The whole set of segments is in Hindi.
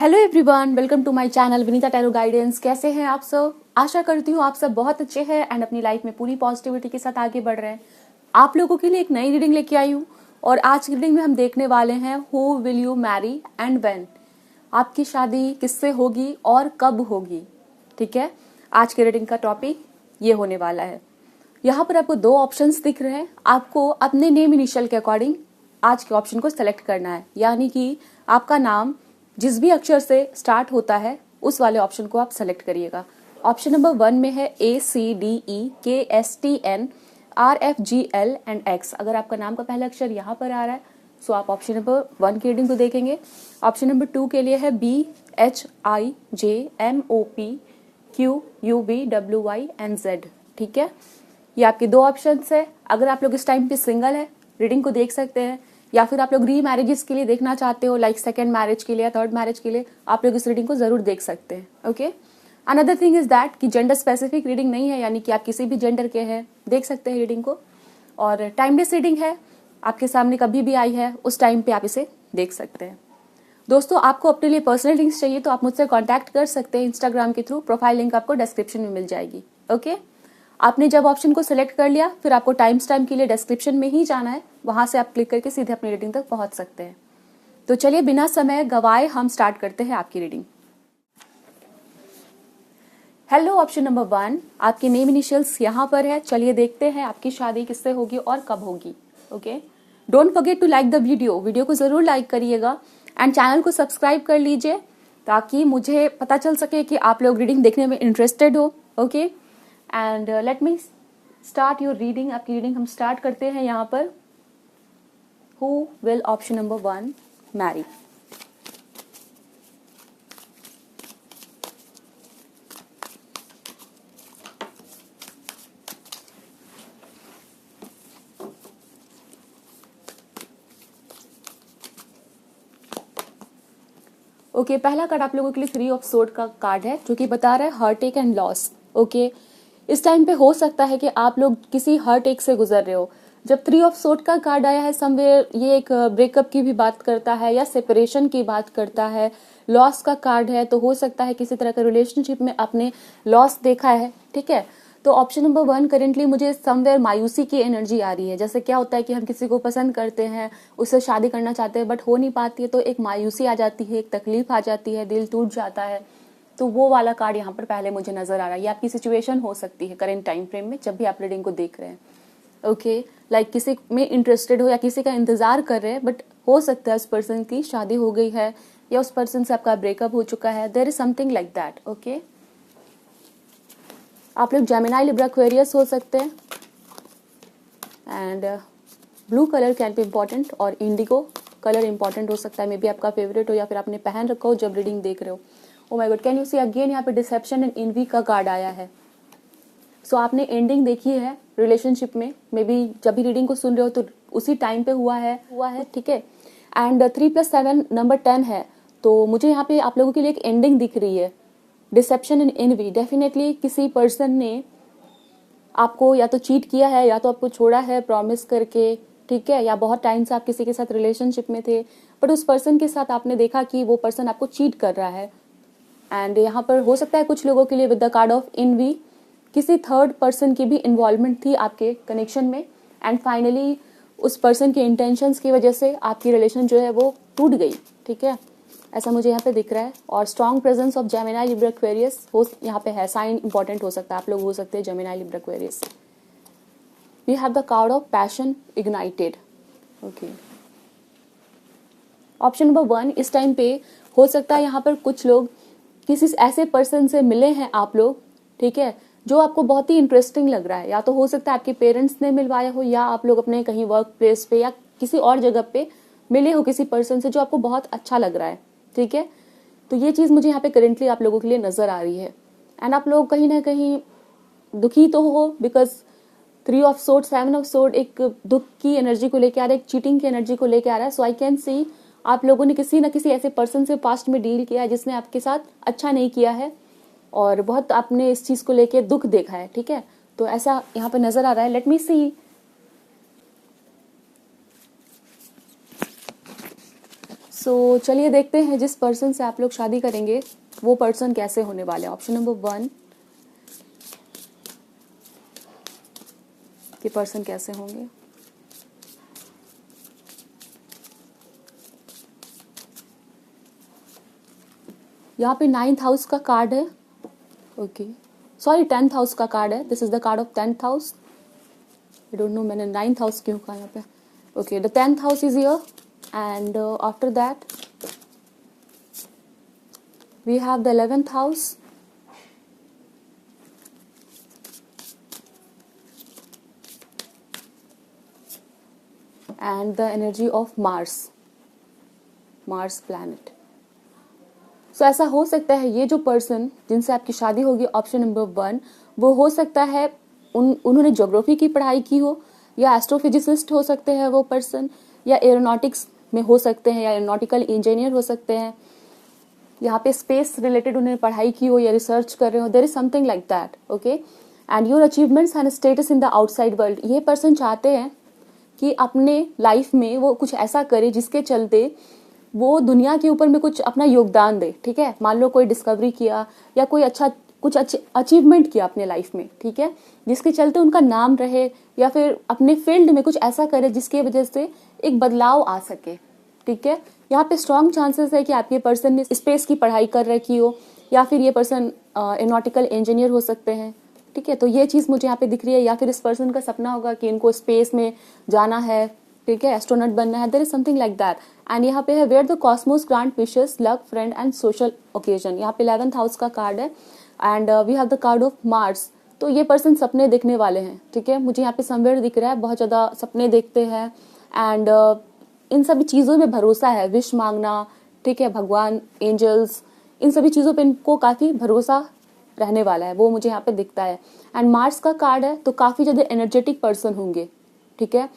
Hello everyone, welcome to my channel Vineeta tarot guidance. कैसे हैं आप सब? आशा करती हूँ आप सब बहुत अच्छे हैं एंड अपनी लाइफ में पूरी पॉजिटिविटी के साथ आगे बढ़ रहे हैं। आप लोगों के लिए एक नई रीडिंग लेके आई हूँ और आज की रीडिंग में हम देखने वाले हैं who will you Mary and when. आपकी शादी किससे होगी और कब होगी। ठीक है, आज की रीडिंग का टॉपिक ये होने वाला है। यहाँ पर आपको दो ऑप्शंस दिख रहे हैं। आपको अपने नेम इनिशियल के अकॉर्डिंग आज के ऑप्शन को सेलेक्ट करना है, यानी कि आपका नाम जिस भी अक्षर से स्टार्ट होता है उस वाले ऑप्शन को आप सेलेक्ट करिएगा। ऑप्शन नंबर 1 में है ACDEKSTNRFGL एंड X। अगर आपका नाम का पहला अक्षर यहाँ पर आ रहा है सो आप ऑप्शन नंबर 1 की रीडिंग को देखेंगे। ऑप्शन नंबर 2 के लिए है BHIJMOPQUBWYNZ। ठीक है, ये आपके दो ऑप्शन है। अगर आप लोग इस टाइम पे सिंगल है रीडिंग को देख सकते हैं, या फिर आप लोग री मैरिजेस के लिए देखना चाहते हो, लाइक सेकंड मैरिज के लिए या थर्ड मैरिज के लिए, आप लोग इस रीडिंग को जरूर देख सकते हैं। Okay, another thing is that कि जेंडर स्पेसिफिक रीडिंग नहीं है, यानी कि आप किसी भी जेंडर के हैं देख सकते हैं रीडिंग को। और टाइमलेस रीडिंग है, आपके सामने कभी भी आई है उस टाइम पे आप इसे देख सकते हैं। दोस्तों, आपको अपने लिए पर्सनल लिंक्स चाहिए तो आप मुझसे कॉन्टैक्ट कर सकते हैं इंस्टाग्राम के थ्रू। प्रोफाइल लिंक आपको डिस्क्रिप्शन में मिल जाएगी। ओके, आपने जब ऑप्शन को सिलेक्ट कर लिया फिर आपको टाइम स्टैम्प के लिए डिस्क्रिप्शन में ही जाना है, वहां से आप क्लिक करके सीधे अपनी रीडिंग तक पहुंच सकते हैं। तो चलिए बिना समय गवाए हम स्टार्ट करते हैं आपकी रीडिंग। हेलो, ऑप्शन नंबर 1, आपके नेम इनिशियल्स यहाँ पर है। चलिए देखते हैं आपकी शादी किससे होगी और कब होगी। Okay, don't forget to like the video को जरूर लाइक करिएगा एंड चैनल को सब्सक्राइब कर लीजिए ताकि मुझे पता चल सके कि आप लोग रीडिंग देखने में इंटरेस्टेड हो। Okay, and let me start your reading. आपकी रीडिंग हम स्टार्ट करते हैं यहाँ पर। Who will option number 1 marry. Okay, पहला कार्ड आप लोगों के लिए 3 ऑफ सोर्ड का कार्ड है जो कि बता रहा है हार्ट एंड लॉस। ओके, इस टाइम पे हो सकता है कि आप लोग किसी हार्ट एक से गुजर रहे हो। जब 3 ऑफ सोर्ड का कार्ड आया है समवेयर, ये एक ब्रेकअप की भी बात करता है या सेपरेशन की बात करता है। लॉस का कार्ड है तो हो सकता है किसी तरह का रिलेशनशिप में आपने लॉस देखा है। ठीक है, तो ऑप्शन नंबर 1 करेंटली मुझे समवेयर मायूसी की एनर्जी आ रही है। जैसे क्या होता है कि हम किसी को पसंद करते हैं, उससे शादी करना चाहते हैं बट हो नहीं पाती है, तो एक मायूसी आ जाती है, एक तकलीफ आ जाती है, दिल टूट जाता है। तो वो वाला कार्ड यहाँ पर पहले मुझे नजर आ रहा है। ये आपकी सिचुएशन हो सकती है करेंट टाइम फ्रेम में जब भी आप रीडिंग को देख रहे हैं। ओके, लाइक किसी में इंटरेस्टेड हो या किसी का इंतजार कर रहे हैं, बट हो सकता है उस पर्सन की शादी हो गई है या उस पर्सन से आपका ब्रेकअप हो चुका है। There is something like that. Okay, आप लोग जेमिनी, लिब्रा, एक्वेरियस हो सकते हैं and blue colour can be important और इंडिगो कलर इंपॉर्टेंट हो सकता है। मे बी आपका फेवरेट हो या फिर आपने पहन रखा हो जब रीडिंग देख रहे हो। Oh my god, can you see again यहाँ पे डिसेप्शन एंड इनवी का कार्ड आया है। सो आपने एंडिंग देखी है रिलेशनशिप में, मे बी जब भी रीडिंग को सुन रहे हो तो उसी टाइम पे हुआ है। ठीक है, एंड 3+7 नंबर 10 है, तो मुझे यहाँ पे आप लोगों के लिए एक एंडिंग दिख रही है। डिसेप्शन एंड इनवी, डेफिनेटली किसी पर्सन ने आपको या तो चीट किया है या तो आपको छोड़ा है प्रॉमिस करके। ठीक है, या बहुत टाइम से आप किसी के साथ रिलेशनशिप में थे बट उस पर्सन के साथ आपने देखा कि वो पर्सन आपको चीट कर रहा है। एंड यहाँ पर हो सकता है कुछ लोगों के लिए with the card of env किसी थर्ड पर्सन की भी इन्वॉल्वमेंट थी आपके कनेक्शन में एंड फाइनली उस पर्सन के इंटेंशंस की वजह से आपकी रिलेशन जो है वो टूट गई। ठीक है, ऐसा मुझे यहाँ पे दिख रहा है। और strong presence of Gemini, Libra, Aquarius हो यहाँ पे है। साइन इंपॉर्टेंट हो सकता है, आप लोग हो सकते हैं Gemini, Libra, Aquarius. We have the card of passion ignited. Okay, option number 1 इस टाइम पे हो सकता है यहाँ पर कुछ लोग किसी ऐसे पर्सन से मिले हैं आप लोग, ठीक है, जो आपको बहुत ही इंटरेस्टिंग लग रहा है। या तो हो सकता है आपके पेरेंट्स ने मिलवाया हो या आप लोग अपने कहीं वर्क प्लेस पे या किसी और जगह पे मिले हो किसी पर्सन से जो आपको बहुत अच्छा लग रहा है। ठीक है, तो ये चीज मुझे यहाँ पे करेंटली आप लोगों के लिए नजर आ रही है एंड आप लोग कहीं ना कहीं दुखी तो हो because 3 of sword, 7 of sword एक दुख की एनर्जी को लेके आ रहा है, एक चीटिंग की एनर्जी को लेके आ रहा है। सो आई कैन सी आप लोगों ने किसी न किसी ऐसे पर्सन से पास्ट में डील किया है जिसने आपके साथ अच्छा नहीं किया है और बहुत आपने इस चीज को लेके दुख देखा है। ठीक है, तो ऐसा यहाँ पे नजर आ रहा है। लेट मी सी। सो चलिए देखते हैं जिस पर्सन से आप लोग शादी करेंगे वो पर्सन कैसे होने वाले हैं। ऑप्शन नंबर 1, कि पर्सन कैसे होंगे। यहाँ पे 9th हाउस का कार्ड है, ओके सॉरी 10th हाउस का कार्ड है। This is the card of 10th house. I don't know मैंने 9th हाउस क्यों कहा यहाँ पे। Okay the 10th house is here and after that we have the 11th house and the energy of Mars planet। सो ऐसा हो सकता है ये जो पर्सन जिनसे आपकी शादी होगी ऑप्शन नंबर 1, वो हो सकता है उन्होंने ज्योग्राफी की पढ़ाई की हो, या एस्ट्रोफिजिसिस्ट हो सकते हैं वो पर्सन, या एरोनॉटिक्स में हो सकते हैं, या एरोनॉटिकल इंजीनियर हो सकते हैं। यहाँ पे स्पेस रिलेटेड उन्होंने पढ़ाई की हो या रिसर्च कर रहे हो। There is something like that, okay. And your achievements and status in the outside world. ये पर्सन चाहते हैं कि अपने लाइफ में वो कुछ ऐसा करे जिसके चलते वो दुनिया के ऊपर में कुछ अपना योगदान दे, ठीक है। मान लो कोई डिस्कवरी किया या कोई कुछ अचीवमेंट किया अपने लाइफ में, ठीक है, जिसके चलते उनका नाम रहे, या फिर अपने फील्ड में कुछ ऐसा करे जिसकी वजह से एक बदलाव आ सके, ठीक है। यहाँ पे स्ट्रॉन्ग चांसेस है कि आपके पर्सन ने स्पेस की पढ़ाई कर रखी हो, या फिर ये पर्सन एरोनॉटिकल इंजीनियर हो सकते हैं, ठीक है। तो ये चीज मुझे यहाँ पे दिख रही है। या फिर इस पर्सन का सपना होगा कि इनको स्पेस में जाना है, ठीक है, एस्ट्रोनॉट बनना है। There is something like that. And यहाँ पे है where the cosmos grant wishes luck friend and social occasion. यहाँ पे 11th हाउस का कार्ड है and we have the card of Mars. तो ये पर्सन सपने देखने वाले हैं, ठीक है। मुझे यहाँ पे समवेयर दिख रहा है, बहुत ज्यादा सपने देखते हैं एंड इन सभी चीजों में भरोसा है, विश मांगना, ठीक है, भगवान, एंजल्स, इन सभी चीजों पे इनको काफी भरोसा रहने वाला है, वो मुझे यहाँ पे दिखता है। एंड मार्स का कार्ड है, तो काफी ज्यादा एनर्जेटिक पर्सन होंगे, ठीक है,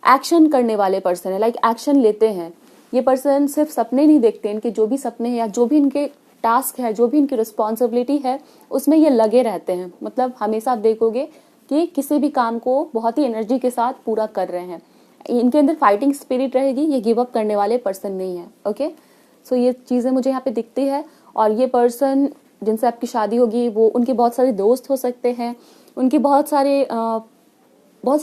एक्शन करने वाले पर्सन है, लाइक एक्शन लेते हैं। ये पर्सन सिर्फ सपने नहीं देखते, इनके जो भी सपने हैं या जो भी इनके टास्क है, जो भी इनकी रिस्पॉन्सिबिलिटी है, उसमें ये लगे रहते हैं। मतलब हमेशा आप देखोगे कि किसी भी काम को बहुत ही एनर्जी के साथ पूरा कर रहे हैं। इनके अंदर फाइटिंग स्पिरिट रहेगी, ये गिव अप करने वाले पर्सन नहीं है, ओके। सो ये चीजें मुझे यहाँ पे दिखती है। और ये पर्सन जिनसे आपकी शादी होगी वो उनके बहुत सारे दोस्त हो सकते हैं, उनके बहुत सारे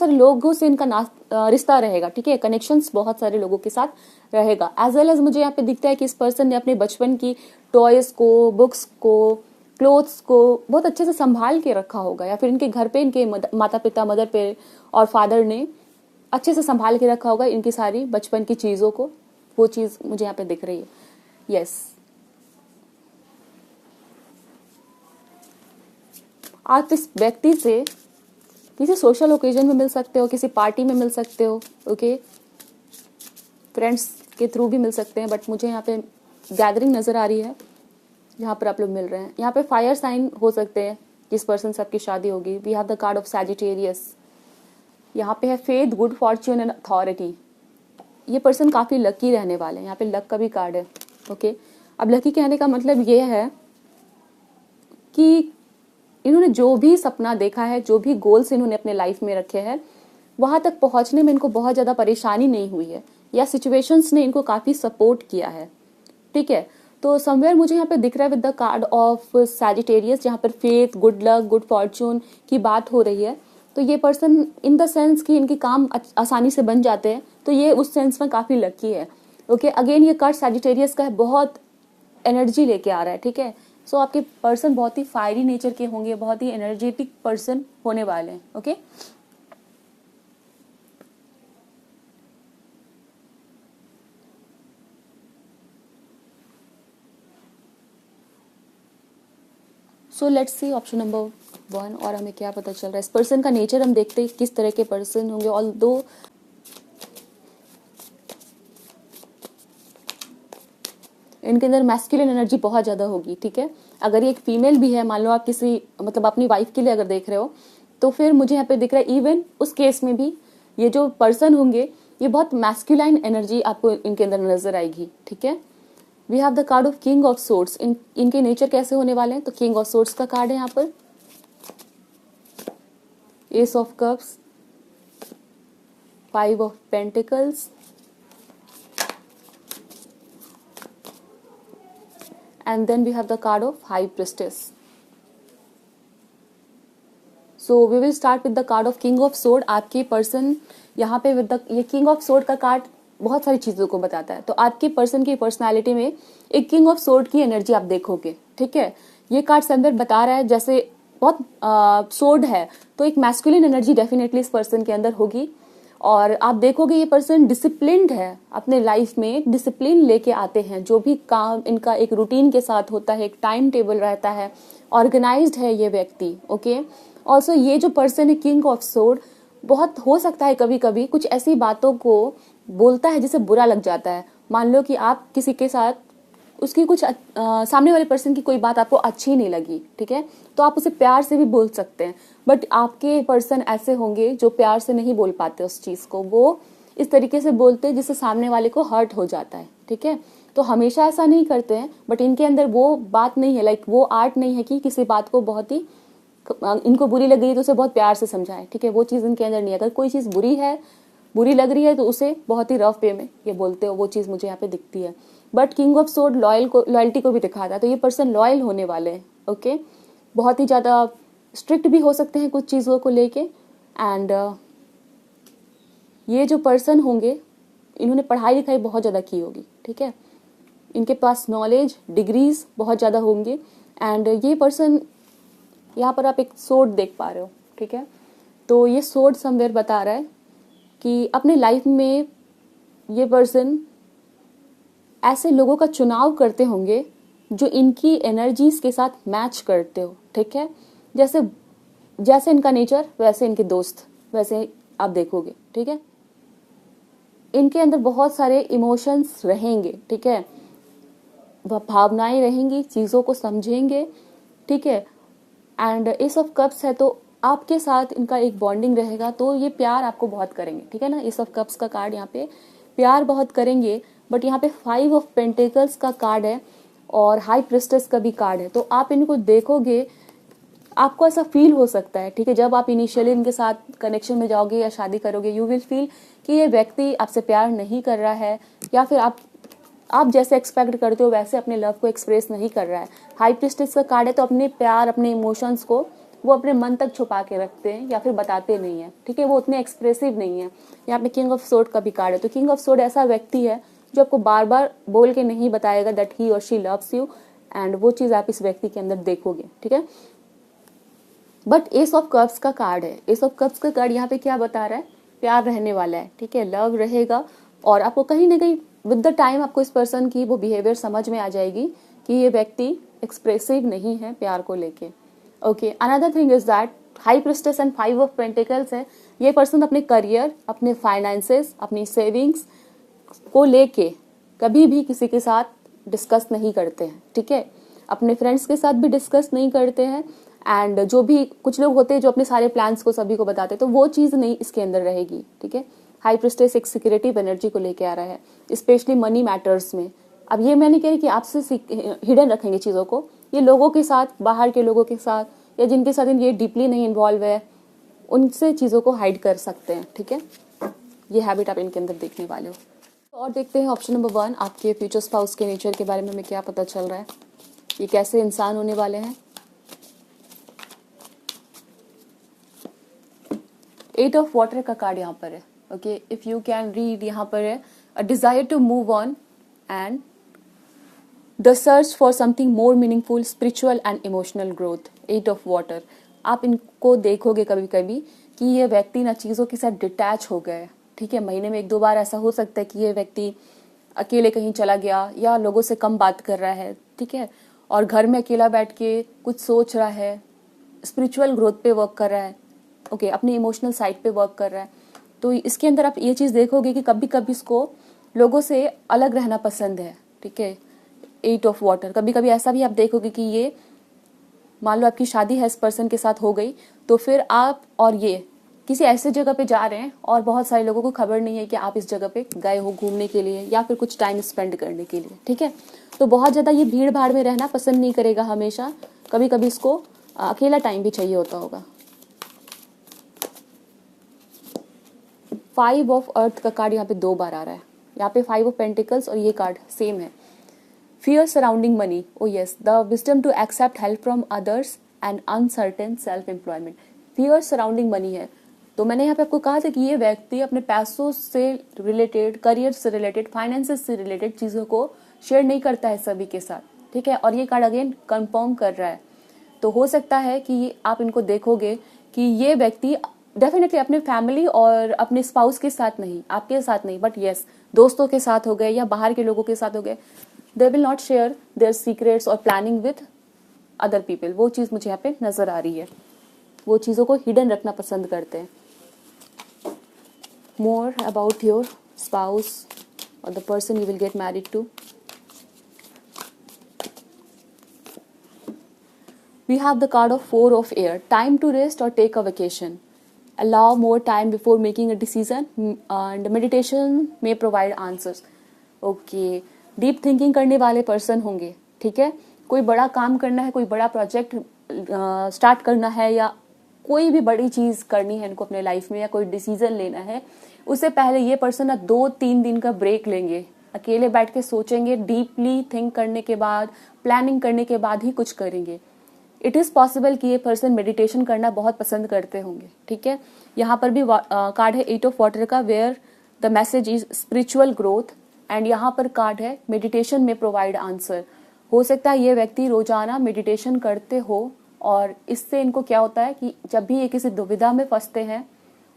लोगों से इनका रिश्ता रहेगा, ठीक है, कनेक्शंस बहुत सारे लोगों के साथ रहेगा। एज वेल एज मुझे यहाँ पे दिखता है कि इस पर्सन ने अपने बचपन की टॉयज को, बुक्स को, क्लोथ्स को बहुत अच्छे से संभाल के रखा होगा, या फिर इनके घर पे इनके माता पिता, मदर पे और फादर ने अच्छे से संभाल के रखा होगा इनकी सारी बचपन की चीजों को। वो चीज मुझे यहाँ पे दिख रही है। यस, आप इस व्यक्ति से किसी सोशल ओकेजन में मिल सकते हो, किसी पार्टी में मिल सकते हो, ओके, फ्रेंड्स के थ्रू भी मिल सकते हैं, बट मुझे यहाँ पे गैदरिंग नजर आ रही है जहाँ पर आप लोग मिल रहे हैं। यहाँ पे फायर साइन हो सकते हैं जिस पर्सन से आपकी शादी होगी। We have the card of Sagittarius. यहाँ पे है faith, good fortune and authority. ये पर्सन काफी लकी रहने वाले हैं। यहाँ पे लक का भी कार्ड है, ओके। अब लकी कहने का मतलब ये है कि इन्होंने जो भी सपना देखा है, जो भी गोल्स इन्होंने अपने लाइफ में रखे हैं, वहां तक पहुंचने में इनको बहुत ज्यादा परेशानी नहीं हुई है, या सिचुएशंस ने इनको काफी सपोर्ट किया है, ठीक है। तो समवेयर मुझे यहाँ पे दिख रहा है with the card of Sagittarius, जहाँ पर faith, good luck, good Fortune की बात हो रही है। तो ये पर्सन इन द सेंस कि इनके काम आसानी से बन जाते हैं, तो ये उस सेंस में काफी लकी है, ओके। अगेन ये कार्ड सैजिटेरियस का है, बहुत एनर्जी लेके आ रहा है, ठीक है। सो आपके पर्सन बहुत ही फायरी नेचर के होंगे, बहुत ही एनर्जेटिक पर्सन होने वाले हैं, okay. So let's see option number 1 और हमें क्या पता चल रहा है। इस पर्सन का नेचर हम देखते हैं किस तरह के पर्सन होंगे। ऑल्दो इनके अंदर मैस्कुलिन एनर्जी बहुत ज्यादा होगी, ठीक है। अगर ये एक फीमेल भी है, मान लो आप किसी मतलब अपनी वाइफ के लिए अगर देख रहे हो, तो फिर मुझे यहाँ पे दिख रहा है इवन उस केस में भी ये जो पर्सन होंगे ये बहुत मैस्कुलाइन एनर्जी आपको इनके अंदर नजर आएगी, ठीक है। We have the card of king of swords. इनके नेचर कैसे होने वाले हैं, तो किंग ऑफ सोर्ड्स का कार्ड है यहाँ पर, ace of cups, 5 of pentacles, and then we have the card of High Priestess. So we will start with the card of King of Sword. आपके पर्सन यहाँ पे with the ये King of Sword का कार्ड बहुत सारी चीज़ों को बताता है। तो आपके पर्सन की पर्सनालिटी में एक किंग ऑफ सोर्ड की एनर्जी आप देखोगे, ठीक है। ये कार्ड समवेयर बता रहा है जैसे बहुत सोर्ड है तो एक मैस्कुलिन एनर्जी डेफिनेटली इस पर्सन के अंदर होगी, और आप देखोगे ये पर्सन डिसिप्लिन्ड है, अपने लाइफ में डिसिप्लिन लेके आते हैं, जो भी काम इनका एक रूटीन के साथ होता है, एक टाइम टेबल रहता है, ऑर्गेनाइज्ड है ये व्यक्ति, ओके। ऑल्सो ये जो पर्सन है किंग ऑफ सोर्ड, बहुत हो सकता है कभी कभी कुछ ऐसी बातों को बोलता है जिसे बुरा लग जाता है। मान लो कि आप किसी के साथ उसकी कुछ सामने वाले पर्सन की कोई बात आपको अच्छी नहीं लगी, ठीक है, तो आप उसे प्यार से भी बोल सकते हैं, बट आपके पर्सन ऐसे होंगे जो प्यार से नहीं बोल पाते उस चीज को, वो इस तरीके से बोलते हैं जिससे सामने वाले को हर्ट हो जाता है, ठीक है। तो हमेशा ऐसा नहीं करते हैं, बट इनके अंदर वो बात नहीं है, लाइक वो आर्ट नहीं है कि किसी बात को बहुत ही इनको बुरी लग रही है तो उसे बहुत प्यार से समझाएं, ठीक है, वो चीज इनके अंदर नहीं है। अगर कोई चीज बुरी लग रही है तो उसे बहुत ही रफ वे में ये बोलते हो, वो चीज मुझे यहाँ पे दिखती है। But king of sword loyalty को भी दिखाता है, तो ये पर्सन लॉयल होने वाले हैं, ओके। बहुत ही ज्यादा स्ट्रिक्ट भी हो सकते हैं कुछ चीजों को लेके, एंड ये जो पर्सन होंगे इन्होंने पढ़ाई लिखाई बहुत ज्यादा की होगी, ठीक है, इनके पास नॉलेज डिग्रीज बहुत ज्यादा होंगे, एंड ये पर्सन यहाँ पर आप एक सोर्ड देख पा रहे हो, ठीक है। तो ये सोर्ड समवेयर बता रहा है कि अपने लाइफ में ये पर्सन ऐसे लोगों का चुनाव करते होंगे जो इनकी एनर्जीज के साथ मैच करते हो, ठीक है। जैसे इनका नेचर वैसे इनके दोस्त, वैसे आप देखोगे, ठीक है। इनके अंदर बहुत सारे इमोशंस रहेंगे, ठीक है, भावनाएं रहेंगी, चीजों को समझेंगे, ठीक है। एंड एस ऑफ कप्स है तो आपके साथ इनका एक बॉन्डिंग रहेगा, तो ये प्यार आपको बहुत करेंगे, ठीक है ना। एस ऑफ कप्स का कार्ड यहाँ पे प्यार बहुत करेंगे, बट यहाँ पे 5 ऑफ पेंटिकल्स का कार्ड है और हाई प्रिस्टेस का भी कार्ड है, तो आप इनको देखोगे आपको ऐसा फील हो सकता है, ठीक है, जब आप इनिशियली इनके साथ कनेक्शन में जाओगे या शादी करोगे, यू विल फील कि ये व्यक्ति आपसे प्यार नहीं कर रहा है, या फिर आप जैसे एक्सपेक्ट करते हो वैसे अपने लव को एक्सप्रेस नहीं कर रहा है। हाई प्रिस्टेस का कार्ड है तो अपने प्यार, अपने इमोशंस को वो अपने मन तक छुपा के रखते हैं या फिर बताते नहीं है, ठीक है, वो उतने एक्सप्रेसिव नहीं है। यहाँ पे किंग ऑफ सोर्ड का भी कार्ड है, तो किंग ऑफ सोर्ड ऐसा व्यक्ति है जो आपको बार बार बोल के नहीं बताएगा दैट ही और शी लव्स यू, एंड वो चीज आप इस व्यक्ति के अंदर देखोगे, ठीक है। बट एस ऑफ कप्स का कार्ड है, एस ऑफ कप्स का कार्ड यहाँ पे क्या बता रहा है, प्यार रहने वाला है, ठीक है, लव रहेगा, और आपको कहीं ना कहीं विद द टाइम आपको इस पर्सन की वो बिहेवियर समझ में आ जाएगी कि ये व्यक्ति एक्सप्रेसिव नहीं है प्यार को लेके, okay. Another thing is that high priestess and 5 of pentacles है, ये पर्सन अपने करियर, अपने फाइनेंसेस, अपनी सेविंग्स को लेके कभी भी किसी के साथ डिस्कस नहीं करते हैं, ठीक है, अपने फ्रेंड्स के साथ भी डिस्कस नहीं करते हैं, एंड जो भी कुछ लोग होते हैं जो अपने सारे प्लान्स को सभी को बताते हैं, तो वो चीज नहीं इसके अंदर रहेगी, ठीक है। हाई प्रिस्टेस एक सिक्योरिटी एनर्जी को लेके आ रहा है, स्पेशली मनी मैटर्स में। अब ये मैं नहीं कह रही कि आपसे हिडन रखेंगे चीजों को, ये लोगों के साथ, बाहर के लोगों के साथ, या जिनके साथ ये डीपली नहीं इन्वॉल्व है, उनसे चीजों को हाइड कर सकते हैं, ठीक है। ये हैबिट आप इनके अंदर देखने वाले हो। और देखते हैं ऑप्शन नंबर 1, आपके फ्यूचर स्पाउस के नेचर के बारे में हमें क्या पता चल रहा है, ये कैसे इंसान होने वाले हैं। 8 ऑफ वाटर का कार्ड यहाँ पर है, okay. If you can read, यहाँ पर है a desire to move on and the search for something more meaningful, spiritual and emotional growth. 8 of water, आप इनको देखोगे कभी कभी कि ये व्यक्ति ना चीजों के साथ डिटैच हो गए, ठीक है। महीने में 1-2 बार ऐसा हो सकता है कि ये व्यक्ति अकेले कहीं चला गया या लोगों से कम बात कर रहा है, ठीक है, और घर में अकेला बैठ के कुछ सोच रहा है, स्पिरिचुअल ग्रोथ पे वर्क कर रहा है, ओके, अपनी इमोशनल साइड पे वर्क कर रहा है। तो इसके अंदर आप ये चीज देखोगे कि कभी कभी इसको लोगों से अलग रहना पसंद है, ठीक है। 8 ऑफ वाटर, कभी कभी ऐसा भी आप देखोगे कि ये, मान लो आपकी शादी है इस पर्सन के साथ हो गई, तो फिर आप और ये किसी ऐसे जगह पे जा रहे हैं और बहुत सारे लोगों को खबर नहीं है कि आप इस जगह पे गए हो घूमने के लिए या फिर कुछ टाइम स्पेंड करने के लिए, ठीक है। तो बहुत ज्यादा ये भीड़ भाड़ में रहना पसंद नहीं करेगा हमेशा, कभी कभी इसको अकेला टाइम भी चाहिए होता होगा। 5 ऑफ अर्थ का कार्ड यहाँ पे 2 बार आ रहा है, यहाँ पे 5 ऑफ पेंटिकल्स और ये कार्ड सेम है। Fear surrounding money. Oh yes, the wisdom to accept help from others and uncertain self employment. Fear surrounding money है, तो मैंने यहाँ पे आपको कहा था कि ये व्यक्ति अपने पैसों से रिलेटेड, करियर से रिलेटेड, फाइनेंसेस से रिलेटेड चीज़ों को शेयर नहीं करता है सभी के साथ, ठीक है। और ये कार्ड अगेन कंफर्म कर रहा है, तो हो सकता है कि आप इनको देखोगे कि ये व्यक्ति डेफिनेटली अपने फैमिली और अपने स्पाउस के साथ नहीं, आपके साथ नहीं, बट येस दोस्तों के साथ हो गए या बाहर के लोगों के साथ हो गए, they will not share their secrets और प्लानिंग विथ अदर पीपल। वो चीज़ मुझे यहाँ पे नजर आ रही है, वो चीज़ों को हिडन रखना पसंद करते हैं। मोर अबाउट योर स्पाउस और the person you will get married to. We have the card of 4 of air. Time to rest or take a vacation. Allow more time before making a decision, and meditation may provide answers. Okay. Deep thinking करने वाले पर्सन होंगे, ठीक है। कोई बड़ा काम करना है, कोई बड़ा प्रोजेक्ट स्टार्ट करना है, या कोई भी बड़ी चीज़ करनी है इनको अपने लाइफ में, या कोई डिसीजन लेना है, उससे पहले ये पर्सन ना 2-3 दिन का ब्रेक लेंगे, अकेले बैठ के सोचेंगे, डीपली थिंक करने के बाद, प्लानिंग करने के बाद ही कुछ करेंगे। इट इज़ पॉसिबल कि ये पर्सन मेडिटेशन करना बहुत पसंद करते होंगे, ठीक है। यहाँ पर भी कार्ड है 8 ऑफ वाटर का, where the message is spiritual growth, and यहाँ पर कार्ड है मेडिटेशन में प्रोवाइड आंसर। हो सकता है ये व्यक्ति रोजाना मेडिटेशन करते हो, और इससे इनको क्या होता है कि जब भी ये किसी दुविधा में फंसते हैं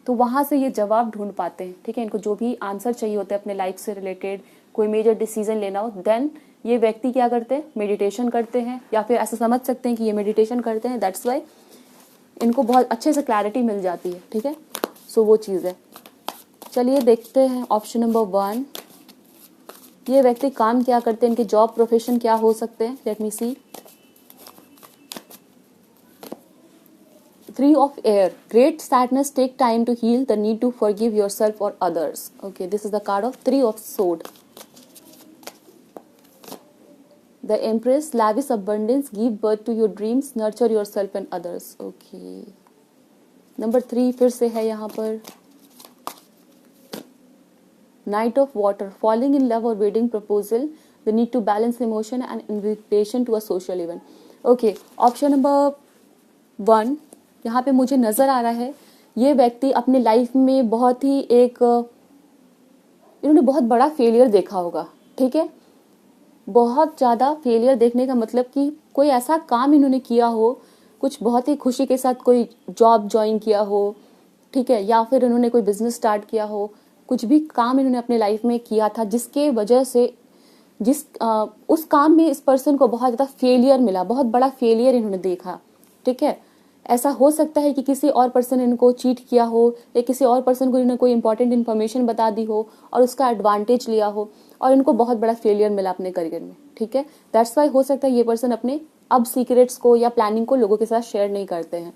तो वहाँ से ये जवाब ढूंढ पाते हैं, ठीक है। इनको जो भी आंसर चाहिए होते हैं अपने लाइफ से रिलेटेड, कोई मेजर डिसीजन लेना हो, देन ये व्यक्ति क्या करते हैं, मेडिटेशन करते हैं, या फिर ऐसा समझ सकते हैं कि ये मेडिटेशन करते हैं, दैट्स वाई इनको बहुत अच्छे से क्लैरिटी मिल जाती है, ठीक है। सो वो चीज़ है। चलिए देखते हैं ऑप्शन नंबर 1, ये व्यक्ति काम क्या करते हैं, इनके जॉब प्रोफेशन क्या हो सकते हैं। Let me see. 3 of air. Great sadness take time to heal. The need to forgive yourself or others. Okay, this is the card of 3 of sword. The Empress. Lavish abundance. Give birth to your dreams. Nurture yourself and others. Okay. Number 3 फिर से है यहाँ पर Knight of water. Falling in love or wedding proposal. The need to balance emotion and invitation to a social event. Okay. Option number 1 यहाँ पे मुझे नजर आ रहा है, ये व्यक्ति अपने लाइफ में बहुत ही इन्होंने बहुत बड़ा फेलियर देखा होगा, ठीक है। बहुत ज़्यादा फेलियर देखने का मतलब कि कोई ऐसा काम इन्होंने किया हो, कुछ बहुत ही खुशी के साथ कोई जॉब ज्वाइन किया हो, ठीक है, या फिर इन्होंने कोई बिजनेस स्टार्ट किया हो, कुछ भी काम इन्होंने अपने लाइफ में किया था जिसके वजह से उस काम में इस पर्सन को बहुत ज़्यादा फेलियर मिला, बहुत बड़ा फेलियर इन्होंने देखा, ठीक है। ऐसा हो सकता है कि किसी और पर्सन ने इनको चीट किया हो, या किसी और पर्सन को इन्होंने कोई इंपॉर्टेंट इन्फॉर्मेशन बता दी हो और उसका एडवांटेज लिया हो और इनको बहुत बड़ा फेलियर मिला अपने करियर में, ठीक है। दैट्स वाई हो सकता है ये पर्सन अपने अब सीक्रेट्स को या प्लानिंग को लोगों के साथ शेयर नहीं करते हैं,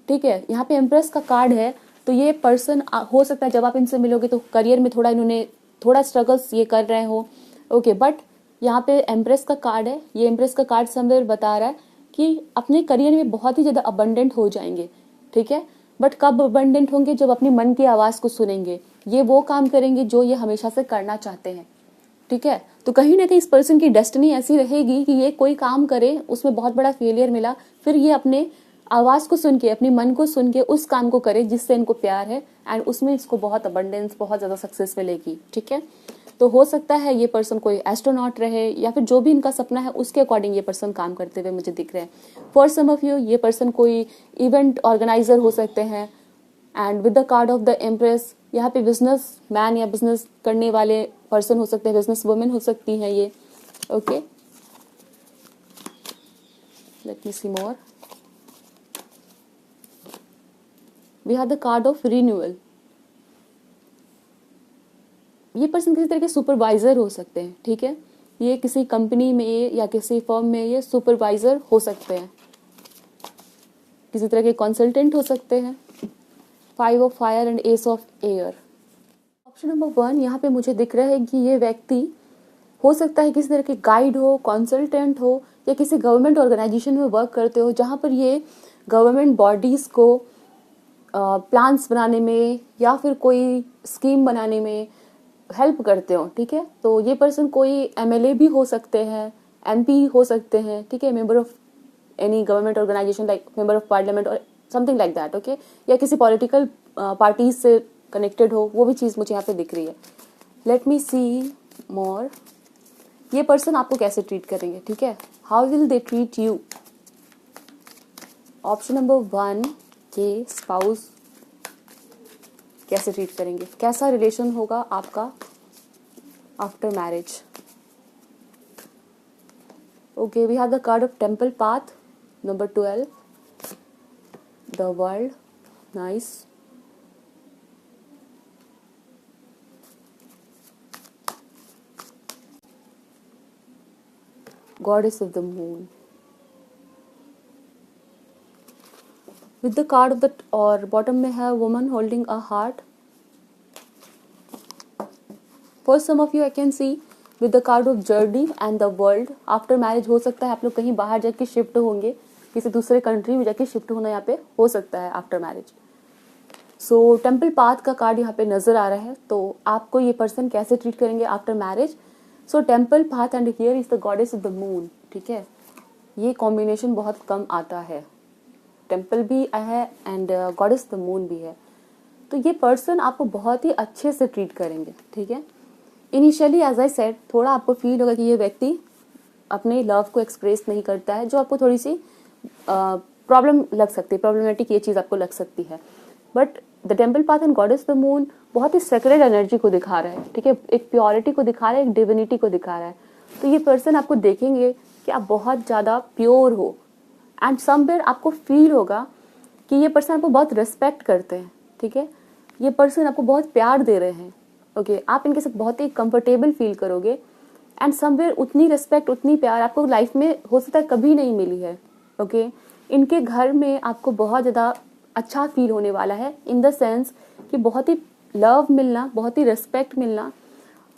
ठीक है। यहाँ पे एम्प्रेस का कार्ड है, तो ये पर्सन हो सकता है जब आप इनसे मिलोगे तो करियर में इन्होंने थोड़ा स्ट्रगल्स ये कर रहे हो, ओके। बट यहाँ पे एम्प्रेस का कार्ड है, ये एम्प्रेस का कार्ड समवेयर बता रहा है कि अपने करियर में बहुत ही ज़्यादा अबंडेंट हो जाएंगे, ठीक है। बट कब अबंडेंट होंगे, जब अपनी मन की आवाज़ को सुनेंगे, ये वो काम करेंगे जो ये हमेशा से करना चाहते हैं, ठीक है। तो कहीं ना कहीं इस पर्सन की डेस्टिनी ऐसी रहेगी कि ये कोई काम करे, उसमें बहुत बड़ा फेलियर मिला, फिर ये अपने आवाज़ को सुन के, अपने मन को सुन के उस काम को करे जिससे इनको प्यार है, एंड उसमें इसको बहुत अबंडेंस, बहुत ज़्यादा सक्सेस मिलेगी, ठीक है। तो हो सकता है ये पर्सन कोई एस्ट्रोनॉट रहे, या फिर जो भी इनका सपना है उसके अकॉर्डिंग ये पर्सन काम करते हुए मुझे दिख रहे हैं। फॉर सम ऑफ यू ये पर्सन कोई इवेंट ऑर्गेनाइजर हो सकते हैं, and with the card of the empress यहाँ पे बिजनेस मैन या बिजनेस करने वाले पर्सन हो सकते हैं, बिजनेस वुमेन हो सकती हैं ये, okay. Let me see more. We have the card of renewal. ये पर्सन किसी तरह के सुपरवाइजर हो सकते हैं, ठीक है। ये किसी कंपनी में या किसी फर्म में ये सुपरवाइजर हो सकते हैं, किसी तरह के कंसल्टेंट हो सकते हैं। 5 of fire and S of air. Option number 1 यहाँ पे मुझे दिख रहा है कि ये व्यक्ति हो सकता है किसी तरह के गाइड हो, कंसल्टेंट हो, या किसी गवर्नमेंट ऑर्गेनाइजेशन में वर्क करते हो जहाँ पर ये गवर्नमेंट बॉडीज को प्लान्स बनाने में या फिर कोई स्कीम बनाने में हेल्प करते हो, ठीक है। तो ये पर्सन कोई एमएलए भी हो सकते हैं, एमपी हो सकते हैं, ठीक है, member of any government organisation like member of parliament और समथिंग लाइक दैट, ओके, या किसी पॉलिटिकल पार्टीज से कनेक्टेड हो, वो भी चीज़ मुझे यहाँ पे दिख रही है. लेट मी सी मोर. ये पर्सन आपको कैसे ट्रीट करेंगे, ठीक है, how will they treat you. Option number 1 के स्पाउस कैसे ट्रीट करेंगे, कैसा रिलेशन होगा आपका after marriage. Okay, we have the card of temple path, number 12, the world, nice. Goddess of the moon. With the card of the और bottom में है woman holding a heart. For some of you I can see with the card of journey and the world. After marriage हो सकता है आप लोग कहीं बाहर जाके शिफ्ट होंगे, किसी दूसरे कंट्री में जाके शिफ्ट होना यहाँ पे हो सकता है आफ्टर मैरिज. सो टेम्पल पाथ का कार्ड यहाँ पे नजर आ रहा है. तो आपको ये पर्सन कैसे ट्रीट करेंगे after marriage. So temple path and here is the goddess of the moon, ठीक है, ये कॉम्बिनेशन बहुत कम आता है. टेम्पल भी है and goddess of the moon भी है. तो ये पर्सन आपको बहुत ही अच्छे से ट्रीट करेंगे, ठीक है. इनिशियली एज आई सेड थोड़ा आपको फील होगा कि ये व्यक्ति अपने लव को एक्सप्रेस नहीं करता है, जो आपको थोड़ी सी प्रॉब्लम लग सकती है, प्रॉब्लमेटिक ये चीज़ आपको लग सकती है. But the temple path and goddess the moon बहुत ही सेक्रेड एनर्जी को दिखा रहा है, ठीक है, एक प्योरिटी को दिखा रहा है, एक डिविनिटी को दिखा रहा है. तो ये पर्सन आपको देखेंगे कि आप बहुत ज़्यादा प्योर हो एंड समवेयर आपको फील होगा कि ये पर्सन आपको बहुत रिस्पेक्ट करते हैं, ठीक है, ये पर्सन आपको बहुत प्यार दे रहे हैं. ओके, आप इनके साथ बहुत ही कंफर्टेबल फील करोगे एंड समवेयर उतनी रिस्पेक्ट उतनी प्यार आपको लाइफ में हो सकता है कभी नहीं मिली है. ओके, इनके घर में आपको बहुत ज़्यादा अच्छा फील होने वाला है, इन द सेंस कि बहुत ही लव मिलना, बहुत ही रिस्पेक्ट मिलना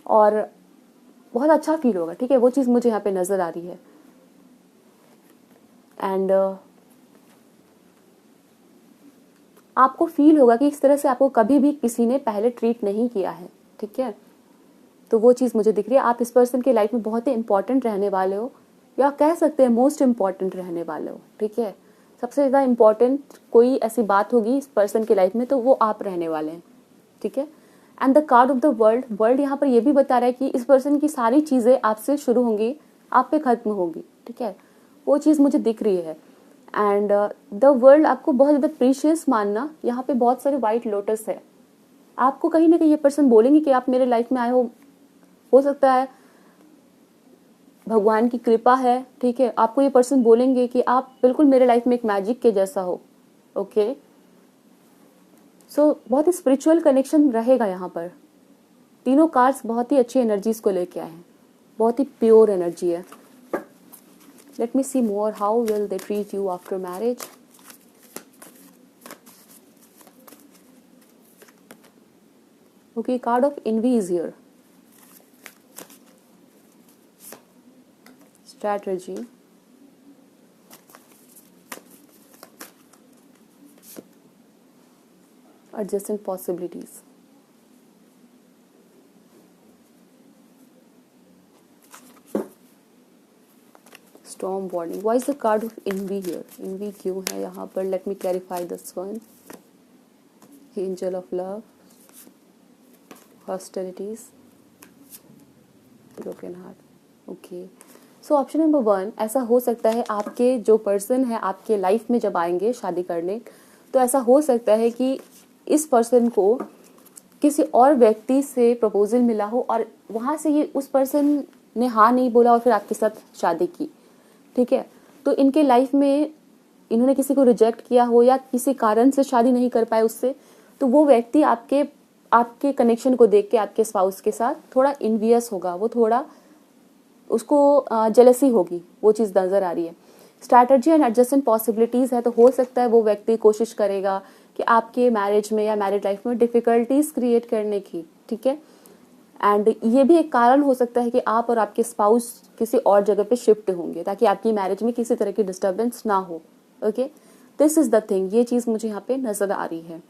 और बहुत अच्छा फील होगा, ठीक है, वो चीज़ मुझे यहाँ पे नज़र आ रही है. एंड आपको फील होगा कि इस तरह से आपको कभी भी किसी ने पहले ट्रीट नहीं किया है, ठीक है. तो वो चीज़ मुझे दिख रही है. आप इस पर्सन की लाइफ में बहुत ही इंपॉर्टेंट रहने वाले हो, या कह सकते हैं मोस्ट इम्पॉर्टेंट रहने वाले हो, ठीक है. सबसे ज़्यादा इम्पॉर्टेंट कोई ऐसी बात होगी इस पर्सन की लाइफ में तो वो आप रहने वाले हैं, ठीक है. And the card of the world, world यहाँ पर ये भी बता रहा है कि इस पर्सन की सारी चीज़ें आपसे शुरू होंगी, आप पे खत्म होगी, ठीक है, वो चीज़ मुझे दिख रही है. एंड द वर्ल्ड आपको बहुत ज़्यादा प्रीशियस मानना, यहाँ पे बहुत सारे वाइट लोटस है. आपको कहीं ना कहीं ये पर्सन बोलेंगे कि आप मेरे लाइफ में आए हो सकता है भगवान की कृपा है, ठीक है. आपको ये पर्सन बोलेंगे कि आप बिल्कुल मेरे लाइफ में एक मैजिक के जैसा हो. ओके, सो बहुत ही स्पिरिचुअल कनेक्शन रहेगा यहाँ पर. तीनों कार्ड्स बहुत ही अच्छी एनर्जीज को लेके आए हैं, बहुत ही प्योर एनर्जी है. Let me see more, how will they treat you after marriage. Okay, card of envy is here. Strategy, adjacent possibilities. Storm warning. Why is the card of envy here? Envy क्यों है यहाँ पर? Let me clarify this one. Angel of love, hostilities, broken heart. Okay. So option number 1, ऐसा हो सकता है आपके जो पर्सन है आपके लाइफ में जब आएंगे शादी करने, तो ऐसा हो सकता है कि इस पर्सन को किसी और व्यक्ति से प्रपोजल मिला हो और वहाँ से ये उस पर्सन ने हाँ नहीं बोला और फिर आपके साथ शादी की, ठीक है. तो इनके लाइफ में इन्होंने किसी को रिजेक्ट किया हो या किसी कारण से शादी नहीं कर पाए उससे, तो वो व्यक्ति आपके कनेक्शन को देख के आपके स्पाउस के साथ थोड़ा इन्वियस होगा, वो थोड़ा उसको जेलसी होगी, वो चीज़ नज़र आ रही है. स्ट्रैटेजी एंड एडजस्टेंट पॉसिबिलिटीज़ है, तो हो सकता है वो व्यक्ति कोशिश करेगा कि आपके मैरिज में या मैरिड लाइफ में डिफ़िकल्टीज क्रिएट करने की, ठीक है. एंड ये भी एक कारण हो सकता है कि आप और आपके स्पाउस किसी और जगह पे शिफ्ट होंगे ताकि आपकी मैरिज में किसी तरह की डिस्टर्बेंस ना हो. Okay, this is the thing, ये चीज़ मुझे यहाँ पे नज़र आ रही है.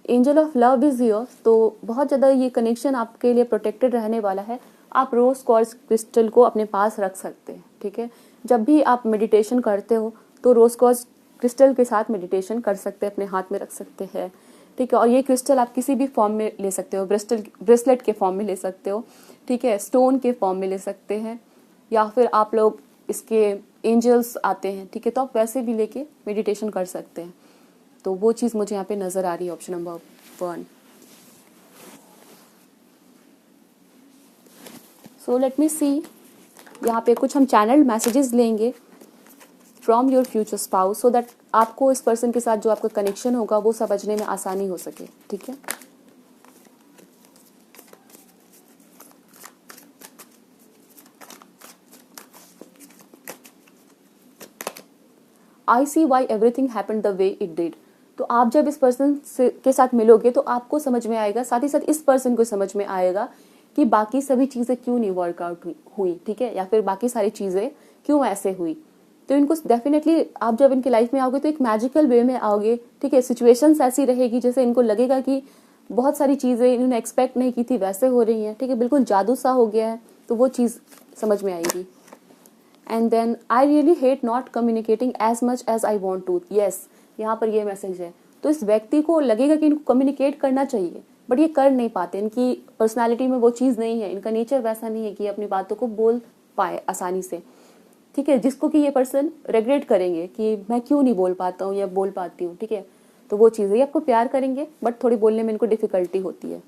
Angel of love is here, तो बहुत ज़्यादा ये कनेक्शन आपके लिए प्रोटेक्टेड रहने वाला है. आप रोज क्वार्ट्ज क्रिस्टल को अपने पास रख सकते हैं, ठीक है। जब भी आप मेडिटेशन करते हो तो रोज क्वार्ट्ज क्रिस्टल के साथ मेडिटेशन कर सकते हैं, अपने हाथ में रख सकते हैं, ठीक है। और ये क्रिस्टल आप किसी भी फॉर्म में ले सकते हो, ब्रेसलेट के फॉर्म में ले सकते हो, ठीक है, स्टोन के फॉर्म में ले सकते हैं, या फिर आप लोग इसके एंजल्स आते हैं, ठीक है, तो आप वैसे भी लेके मेडिटेशन कर सकते हैं। तो वो चीज़ मुझे यहाँ पे नज़र आ रही है, option number 1। So let me see, यहाँ पे कुछ हम चैनल मैसेजेस लेंगे from your future spouse, so that आपको इस पर्सन के साथ जो आपका कनेक्शन होगा वो समझने में आसानी हो सके, ठीक है। I see why everything happened the way it did. तो आप जब इस पर्सन के साथ मिलोगे तो आपको समझ में आएगा, साथ ही साथ इस पर्सन को समझ में आएगा कि बाकी सभी चीज़ें क्यों नहीं वर्कआउट हुई, ठीक है, या फिर बाकी सारी चीज़ें क्यों ऐसे हुई। तो इनको डेफिनेटली आप जब इनकी लाइफ में आओगे तो एक मैजिकल वे में आओगे, ठीक है। सिचुएशंस ऐसी रहेगी जैसे इनको लगेगा कि बहुत सारी चीज़ें इन्होंने एक्सपेक्ट नहीं की थी वैसे हो रही हैं, ठीक है, बिल्कुल जादू सा हो गया है, तो वो चीज़ समझ में आएगी। And then I really hate not communicating as much as I want to. Yes, यहाँ पर ये मैसेज है। तो इस व्यक्ति को लगेगा कि इनको कम्युनिकेट करना चाहिए, बट ये कर नहीं पाते, इनकी पर्सनालिटी में वो चीज़ नहीं है, इनका नेचर वैसा नहीं है कि अपनी बातों को बोल पाए आसानी से, ठीक है, जिसको कि ये पर्सन रिग्रेट करेंगे कि मैं क्यों नहीं बोल पाता हूँ या बोल पाती हूँ, ठीक है। तो वो चीज़ है, ये आपको प्यार करेंगे बट थोड़ी बोलने में इनको डिफिकल्टी होती है।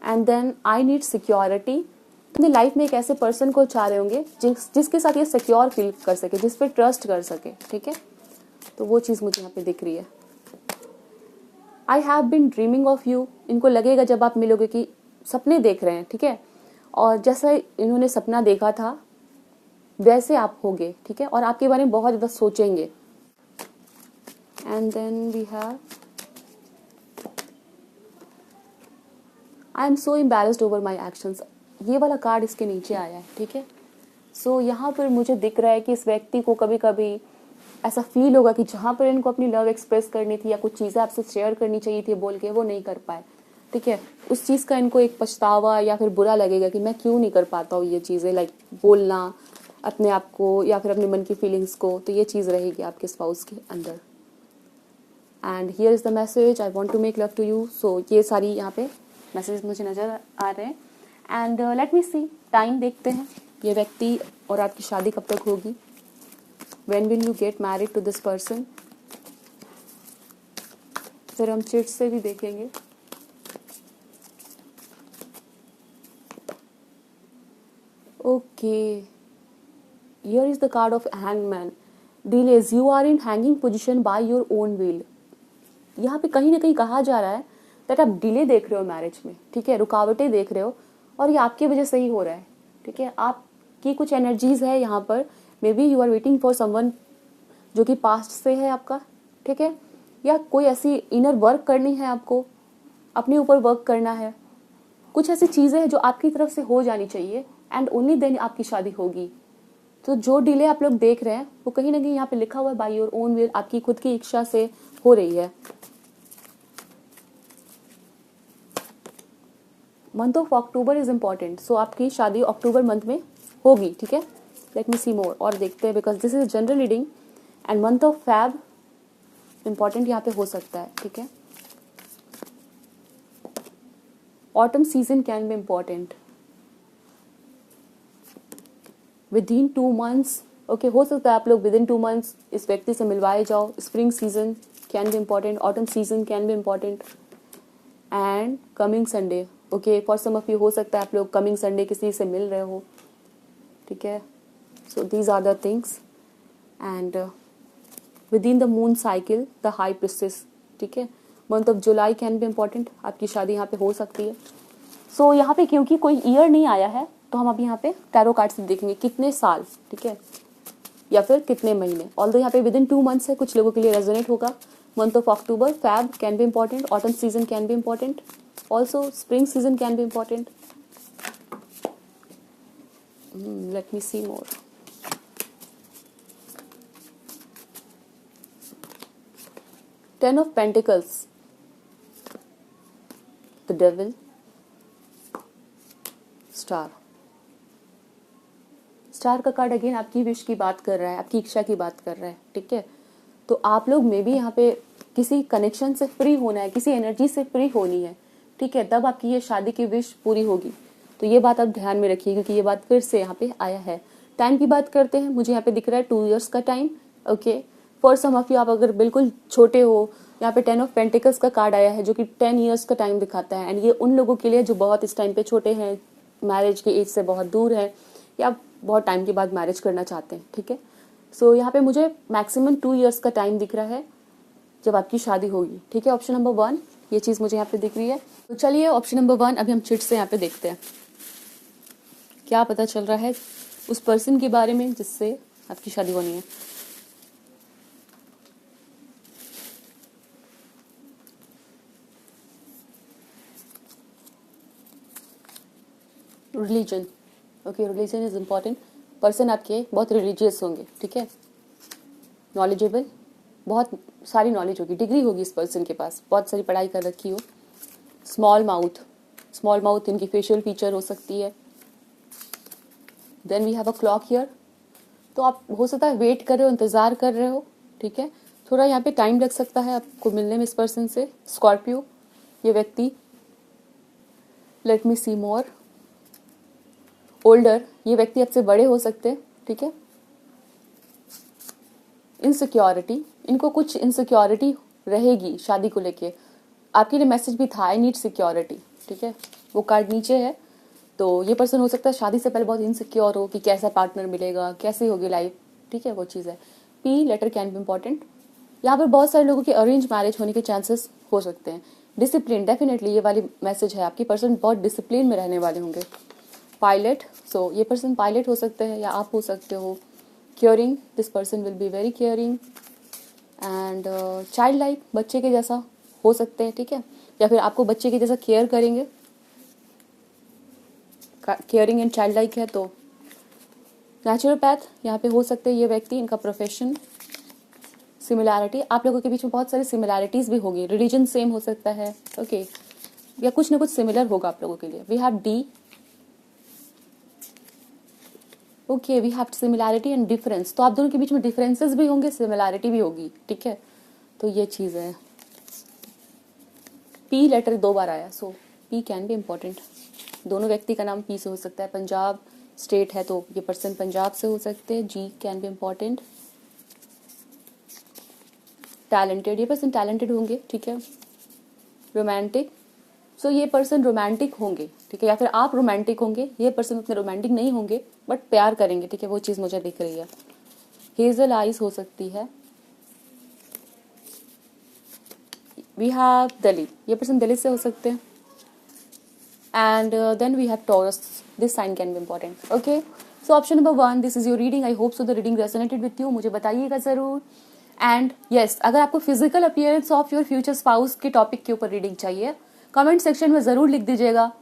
And then I need security. अपनी लाइफ में एक ऐसे पर्सन को चाह रहे होंगे जिसके साथ ये सिक्योर फील कर सके, जिस पे ट्रस्ट कर सके, ठीक है। तो वो चीज़ मुझे यहाँ पे दिख रही है। I have been dreaming of you. इनको लगेगा जब आप मिलोगे कि सपने देख रहे हैं, ठीक है, और जैसा इन्होंने सपना देखा था वैसे आप होगे, ठीक है, और आपके बारे में बहुत ज़्यादा सोचेंगे। And then we have I am so embarrassed over my actions. ये वाला कार्ड इसके नीचे आया है, ठीक है। सो यहाँ पर मुझे दिख रहा है कि इस व्यक्ति को कभी कभी ऐसा फील होगा कि जहाँ पर इनको अपनी लव एक्सप्रेस करनी थी या कुछ चीज़ें आपसे शेयर करनी चाहिए थी बोल के, वो नहीं कर पाए, ठीक है। उस चीज़ का इनको एक पछतावा या फिर बुरा लगेगा कि मैं क्यों नहीं कर पाता हूँ ये चीज़ें, लाइक बोलना अपने आप को या फिर अपने मन की फीलिंग्स को। तो ये चीज़ रहेगी आपके स्पाउस के अंदर। And here is the message, I want to make love to you. So ये सारी यहाँ पे मैसेज मुझे नज़र आ रहे हैं। And let me see, time देखते हैं ये व्यक्ति और आपकी शादी कब तक होगी। When will you get married to this person. फिर हम चिट से भी देखेंगे। Okay, here is the card of hangman. Delays, you are in hanging position by your own will. यहाँ पे कहीं ना कहीं कहा जा रहा है दैट आप डिले देख रहे हो मैरिज में, ठीक है, रुकावटें देख रहे हो और ये आपकी वजह से ही हो रहा है, ठीक है। आपकी कुछ एनर्जीज है यहाँ पर, maybe you are waiting for someone जो कि पास्ट से है आपका, ठीक है, या कोई ऐसी इनर वर्क करनी है आपको, अपने ऊपर वर्क करना है, कुछ ऐसी चीज़ें हैं जो आपकी तरफ से हो जानी चाहिए एंड ओनली देन आपकी शादी होगी। तो जो डिले आप लोग देख रहे हैं वो कहीं ना कहीं यहाँ पे लिखा हुआ है बाय योर ओन विल, आपकी खुद की इच्छा से हो रही है। Month of October is important, so आपकी शादी अक्टूबर मंथ में होगी, ठीक है। लेट मी सी मोर, और देखते हैं because this is general reading and month of Feb important यहाँ पे हो सकता है, ठीक है। Autumn season can be important with in 2 months। Okay, हो सकता है आप लोग विद इन 2 months इस व्यक्ति से मिलवाए जाओ। Spring season can be important, autumn season can be important and coming Sunday. Okay, for some of you हो सकता है आप लोग कमिंग संडे किसी से मिल रहे हो, ठीक है। So these are the things and within the moon cycle the high priestess, ठीक है। Month of July can be important, आपकी शादी यहाँ पे हो सकती है। सो यहाँ पे क्योंकि कोई ईयर नहीं आया है तो हम अभी यहाँ पे टैरो कार्ड से देखेंगे कितने साल, ठीक है, या फिर कितने महीने। ऑल्दो यहाँ पे विद इन 2 months है, कुछ लोगों के लिए रेजोनेट होगा। Month of October, Feb can be important, autumn season can be important, also spring season can be important. Let me see more. Ten of Pentacles, the Devil, star. Star का कार्ड अगेन आपकी विश की बात कर रहा है, आपकी इच्छा की बात कर रहा है, ठीक है। तो आप लोग में भी यहाँ पे किसी कनेक्शन से फ्री होना है, किसी एनर्जी से फ्री होनी है, ठीक है, तब आपकी ये शादी की विश पूरी होगी। तो ये बात आप ध्यान में रखिए, क्योंकि ये बात फिर से यहाँ पे आया है। टाइम की बात करते हैं, मुझे यहाँ पे दिख रहा है 2 years का time, okay. For some of you, आप अगर बिल्कुल छोटे हो, यहाँ पे 10 of Pentacles का कार्ड आया है जो कि 10 years का टाइम दिखाता है। एंड ये उन लोगों के लिए जो बहुत इस टाइम पे छोटे हैं, मैरिज की एज से बहुत दूर है, या बहुत टाइम के बाद मैरिज करना चाहते हैं, ठीक है। सो यहाँ पे मुझे मैक्सिमम 2 years का टाइम दिख रहा है जब आपकी शादी होगी, ठीक है। ऑप्शन नंबर 1 ये चीज़ मुझे यहाँ पे दिख रही है। तो चलिए ऑप्शन नंबर 1 अभी हम चिट से यहाँ पे देखते हैं क्या पता चल रहा है उस पर्सन के बारे में जिससे आपकी शादी होनी है। Religion, okay, religion is important. Person आपके बहुत रिलीजियस होंगे, ठीक है, नॉलेजेबल, बहुत सारी नॉलेज होगी, डिग्री होगी इस पर्सन के पास, बहुत सारी पढ़ाई कर रखी हो। स्मॉल माउथ इनकी फेशियल फीचर हो सकती है। Then we have a clock here. तो आप हो सकता है वेट कर रहे हो, इंतजार कर रहे हो, ठीक है, थोड़ा यहाँ पे टाइम लग सकता है आपको मिलने में इस पर्सन से। स्कॉर्पियो ये व्यक्ति, लेट मी सी मोर। ओल्डर ये व्यक्ति आपसे बड़े हो सकते हैं, ठीक है। इनसिक्योरिटी, इनको कुछ इनसिक्योरिटी रहेगी शादी को लेके। आपके लिए मैसेज भी था, आई नीड सिक्योरिटी, ठीक है, वो कार्ड नीचे है। तो ये पर्सन हो सकता है शादी से पहले बहुत इनसिक्योर हो कि कैसा पार्टनर मिलेगा, कैसी होगी लाइफ, ठीक है, वो चीज़ है। P letter can be important. यहाँ पर बहुत सारे लोगों के अरेंज मैरिज होने के चांसेस हो सकते हैं। डिसिप्लिन, डेफिनेटली ये वाली मैसेज है, आपकी पर्सन बहुत डिसिप्लिन में रहने वाले होंगे। पायलट, सो ये पर्सन पायलट हो सकते हैं या आप हो सकते हो। Caring, this person will be very caring. And child like, बच्चे के जैसा हो सकते हैं, ठीक है, या फिर आपको बच्चे के जैसा केयर करेंगे। केयरिंग एंड चाइल्ड लाइक है। तो नेचुरोपैथ यहाँ पे हो सकते हैं ये व्यक्ति, इनका प्रोफेशन। सिमिलैरिटी, आप लोगों के बीच में बहुत सारी सिमिलैरिटीज भी होगी, रिलीजन सेम हो सकता है, ओके, या कुछ ना कुछ सिमिलर होगा आप लोगों के लिए। We have D, okay, we have similarity and difference. तो आप दोनों के बीच में डिफरेंसेस भी होंगे, सिमिलैरिटी भी होगी, ठीक है। तो ये चीज़ है। पी लेटर 2 बार आया, सो पी कैन बी इम्पोर्टेंट। दोनों व्यक्ति का नाम पी से हो सकता है। पंजाब स्टेट है तो ये पर्सन पंजाब से हो सकते हैं। जी कैन बी इम्पोर्टेंट। टैलेंटेड, ये पर्सन टैलेंटेड होंगे, ठीक है। रोमांटिक, सो ये पर्सन रोमांटिक होंगे, ठीक है, या फिर आप रोमांटिक होंगे। ये पर्सन उतने रोमांटिक नहीं होंगे बट प्यार करेंगे, ठीक है, वो चीज़ मुझे दिख रही है। हेजल आइज हो सकती है। वी हैव दिल्ली, ये पर्सन दिल्ली से हो सकते हैं। And then we have Taurus, this sign can be important, okay. So option number 1, this is your reading. I hope so the reading resonated with you, मुझे बताइएगा ज़रूर। एंड यस, अगर आपको physical appearance of your future spouse के टॉपिक के ऊपर रीडिंग चाहिए, कमेंट सेक्शन में ज़रूर लिख दीजिएगा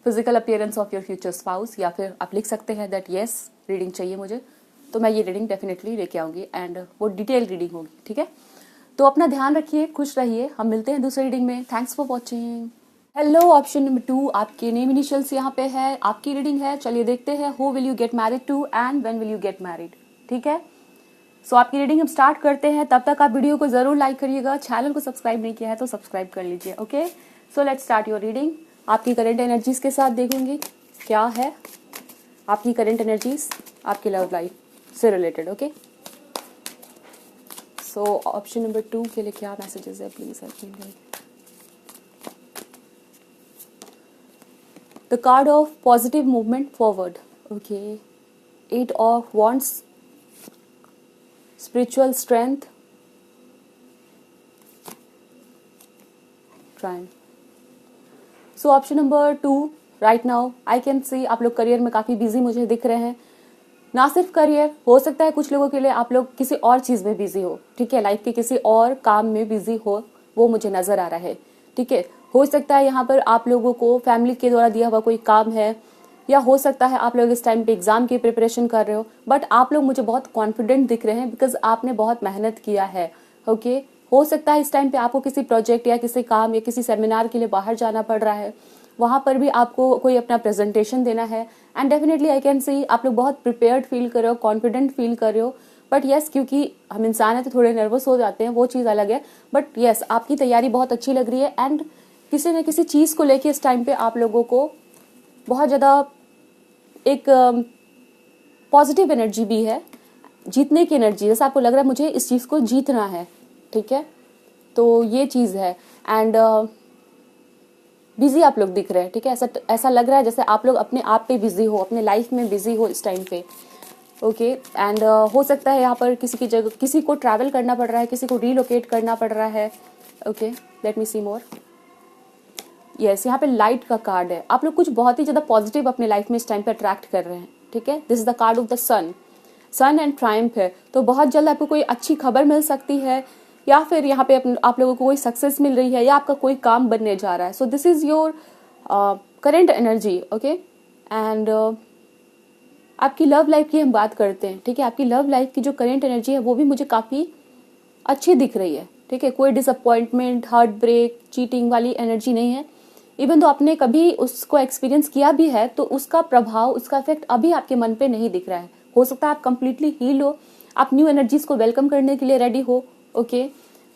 physical appearance of your future spouse, या फिर आप लिख सकते हैं दैट यस रीडिंग चाहिए मुझे, तो मैं ये रीडिंग डेफिनेटली लेके आऊँगी एंड वो डिटेल रीडिंग होगी, ठीक है। तो अपना ध्यान रखिए, खुश रहिए, हम मिलते हैं दूसरी रीडिंग में। Thanks for watching. Hello, option number 2 आपके नेम इनिशियल्स यहाँ पे है, आपकी रीडिंग है। चलिए देखते हैं, who will you get married to and when will you get married, ठीक है। सो आपकी रीडिंग हम स्टार्ट करते हैं। तब तक आप वीडियो को जरूर लाइक करिएगा, चैनल को सब्सक्राइब नहीं किया है तो सब्सक्राइब कर लीजिए, okay. So let's start your reading. आपकी करंट एनर्जीज के साथ देखूंगी क्या है आपकी करंट एनर्जीज आपकी लव लाइफ से related, okay. So option number 2 के लिए क्या मैसेजेस है, please help me. The card of positive movement forward, okay. 8 of wands, spiritual strength, Triumph. So option number 2, right now I can see आप लोग करियर में काफी बिजी मुझे दिख रहे हैं। ना सिर्फ करियर, हो सकता है कुछ लोगों के लिए आप लोग किसी और चीज में बिजी हो, ठीक है, लाइफ के किसी और काम में बिजी हो, वो मुझे नजर आ रहा है, ठीक है। हो सकता है यहाँ पर आप लोगों को फैमिली के द्वारा दिया हुआ कोई काम है, या हो सकता है आप लोग इस टाइम पे एग्जाम की प्रिपरेशन कर रहे हो, बट आप लोग मुझे बहुत कॉन्फिडेंट दिख रहे हैं बिकॉज आपने बहुत मेहनत किया है, ओके। हो सकता है इस टाइम पे आपको किसी प्रोजेक्ट या किसी काम या किसी सेमिनार के लिए बाहर जाना पड़ रहा है, वहाँ पर भी आपको कोई अपना प्रेजेंटेशन देना है, and definitely I can see आप लोग बहुत प्रिपेयर्ड फील कर रहे हो, कॉन्फिडेंट फील कर रहे हो, बट यस क्योंकि हम इंसान हैं तो थोड़े नर्वस हो जाते हैं, वो चीज़ अलग है, बट यस आपकी तैयारी बहुत अच्छी लग रही है, एंड किसी न किसी चीज़ को लेके इस टाइम पे आप लोगों को बहुत ज़्यादा एक पॉजिटिव एनर्जी भी है, जीतने की एनर्जी, जैसे आपको लग रहा है मुझे इस चीज़ को जीतना है, ठीक है, तो ये चीज़ है। एंड बिजी आप लोग दिख रहे हैं, ठीक है, ऐसा लग रहा है जैसे आप लोग अपने आप पे बिजी हो, अपने लाइफ में बिजी हो इस टाइम पे, ओके। एंड हो सकता है यहाँ पर किसी की जगह किसी को ट्रैवल करना पड़ रहा है, किसी को रीलोकेट करना पड़ रहा है, ओके। लेट मी सी मोर। यस, यहाँ पे लाइट का कार्ड है, आप लोग कुछ बहुत ही ज़्यादा पॉजिटिव अपने लाइफ में इस टाइम पे अट्रैक्ट कर रहे हैं, ठीक है। This is the card of the sun, sun and triumph है, तो बहुत जल्द आपको कोई अच्छी खबर मिल सकती है, या फिर यहाँ पे आप लोगों को कोई सक्सेस मिल रही है, या आपका कोई काम बनने जा रहा है। So this is your current energy, okay. And आपकी लव लाइफ की हम बात करते हैं, ठीक है, आपकी लव लाइफ की जो करेंट एनर्जी है वो भी मुझे काफ़ी अच्छी दिख रही है, ठीक है। कोई डिसअपॉइंटमेंट, हार्ट ब्रेक, चीटिंग वाली एनर्जी नहीं है। इवन तो आपने कभी उसको एक्सपीरियंस किया भी है तो उसका प्रभाव, उसका इफेक्ट अभी आपके मन पे नहीं दिख रहा है। हो सकता है आप कंप्लीटली हील हो, आप न्यू एनर्जीज को वेलकम करने के लिए रेडी हो, okay.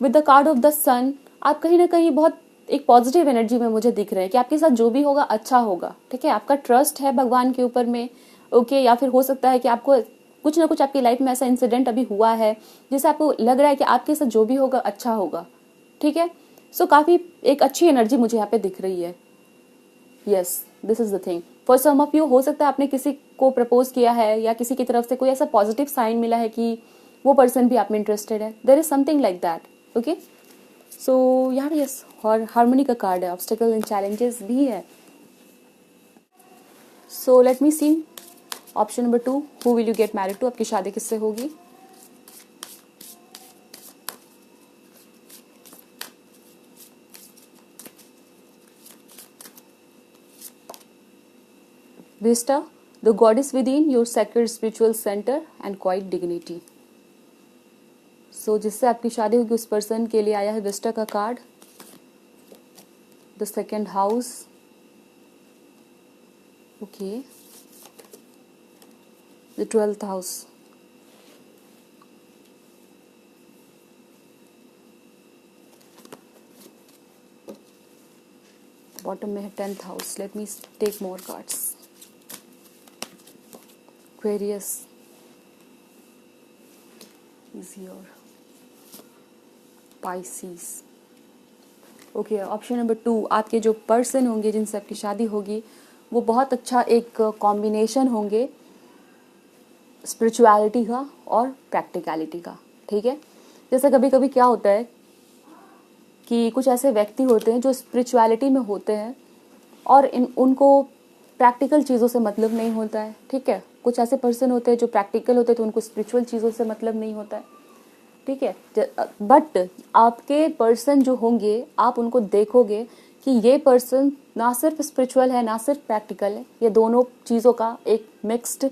With the card of the sun आप कहीं ना कहीं बहुत एक पॉजिटिव एनर्जी में मुझे दिख रहे हैं कि आपके साथ जो भी होगा अच्छा होगा, ठीक है। आपका ट्रस्ट है भगवान के ऊपर में, ओके। या फिर हो सकता है कि आपको कुछ ना कुछ आपकी लाइफ में ऐसा इंसिडेंट अभी हुआ है जिससे आपको लग रहा है कि आपके साथ जो भी होगा अच्छा होगा, ठीक है। सो काफ़ी एक अच्छी एनर्जी मुझे यहाँ पे दिख रही है। Yes, this is the thing. For some of you हो सकता है आपने किसी को प्रपोज किया है, या किसी की तरफ से कोई ऐसा पॉजिटिव साइन मिला है कि वो पर्सन भी आप में इंटरेस्टेड है। There is something like that, okay. So यहाँ पे यस हार्मनी का कार्ड है, ऑब्स्टिकल एंड चैलेंजेस भी है। So let me see option number 2, who will you get married to, आपकी शादी किससे होगी। Vista, the goddess within your sacred spiritual center and quiet dignity. So जिससे आपकी शादी होगी उस पर्सन के लिए आया है विस्टा का card, the second house, okay, the 12th house, bottom में है 10th house. Let me take more cards. Aquarius is your Pisces, okay. Option number 2, आपके जो पर्सन होंगे जिनसे आपकी शादी होगी वो बहुत अच्छा एक कॉम्बिनेशन होंगे स्पिरिचुअलिटी का और प्रैक्टिकलिटी का, ठीक है। जैसे कभी कभी क्या होता है कि कुछ ऐसे व्यक्ति होते हैं जो स्पिरिचुअलिटी में होते हैं और उनको प्रैक्टिकल चीज़ों से मतलब नहीं होता है, ठीक है। कुछ ऐसे पर्सन होते हैं जो प्रैक्टिकल होते हैं तो उनको स्पिरिचुअल चीज़ों से मतलब नहीं होता है, ठीक है। बट आपके पर्सन जो होंगे आप उनको देखोगे कि ये पर्सन ना सिर्फ स्पिरिचुअल है ना सिर्फ प्रैक्टिकल है, ये दोनों चीज़ों का एक मिक्स्ड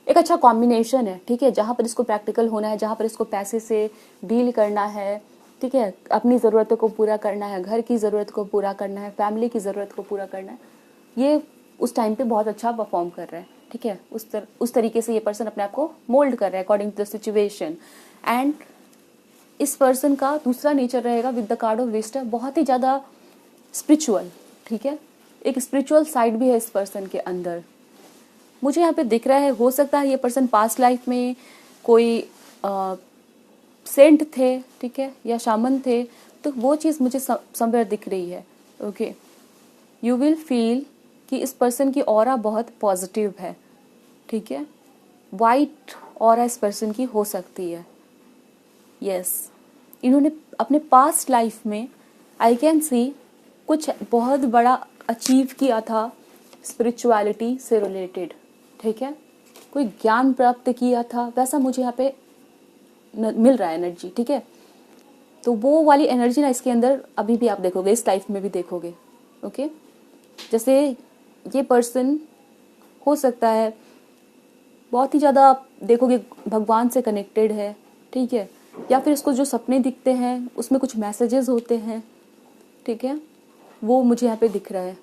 एक अच्छा कॉम्बिनेशन है, ठीक है। जहाँ पर इसको प्रैक्टिकल होना है, जहाँ पर इसको पैसे से डील करना है, ठीक है, अपनी ज़रूरतों को पूरा करना है, घर की ज़रूरत को पूरा करना है, फैमिली की ज़रूरत को पूरा करना है, ये उस टाइम पे बहुत अच्छा परफॉर्म कर रहा है, ठीक है। उस तरीके से ये पर्सन अपने आप को मोल्ड कर रहा है according to the situation. And इस पर्सन का दूसरा नेचर रहेगा with the card of vista, बहुत ही ज़्यादा स्पिरिचुअल, ठीक है। एक स्पिरिचुअल साइड भी है इस पर्सन के अंदर, मुझे यहाँ पे दिख रहा है। हो सकता है ये पर्सन पास्ट लाइफ में कोई सेंट थे, ठीक है, या शामन थे, तो वो चीज़ मुझे समवेयर दिख रही है, ओके। यू विल फील कि इस पर्सन की ऑरा बहुत पॉजिटिव है, ठीक है। वाइट ऑरा इस पर्सन की हो सकती है, यस। इन्होंने अपने पास्ट लाइफ में आई कैन सी कुछ बहुत बड़ा अचीव किया था स्पिरिचुअलिटी से रिलेटेड, ठीक है। कोई ज्ञान प्राप्त किया था, वैसा मुझे यहाँ पे मिल रहा है एनर्जी, ठीक है। तो वो वाली एनर्जी ना इसके अंदर अभी भी आप देखोगे, इस लाइफ में भी देखोगे, ओके। जैसे ये पर्सन हो सकता है बहुत ही ज़्यादा देखोगे भगवान से कनेक्टेड है, ठीक है, या फिर इसको जो सपने दिखते हैं उसमें कुछ मैसेजेस होते हैं, ठीक है, वो मुझे यहाँ पे दिख रहा है,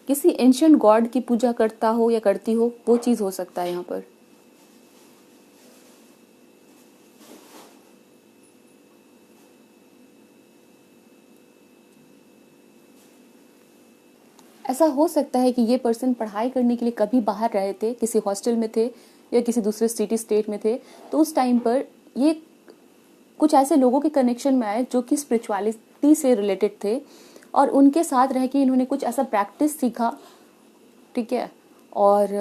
किसी एंशियंट गॉड की पूजा करता हो या करती हो, वो चीज हो सकता है यहाँ पर। ऐसा हो सकता है कि ये पर्सन पढ़ाई करने के लिए कभी बाहर रहे थे, किसी हॉस्टल में थे या किसी दूसरे सिटी स्टेट में थे, तो उस टाइम पर ये कुछ ऐसे लोगों के कनेक्शन में आए जो कि स्पिरिचुअलिटी से रिलेटेड थे और उनके साथ रह के इन्होंने कुछ ऐसा प्रैक्टिस सीखा, ठीक है, और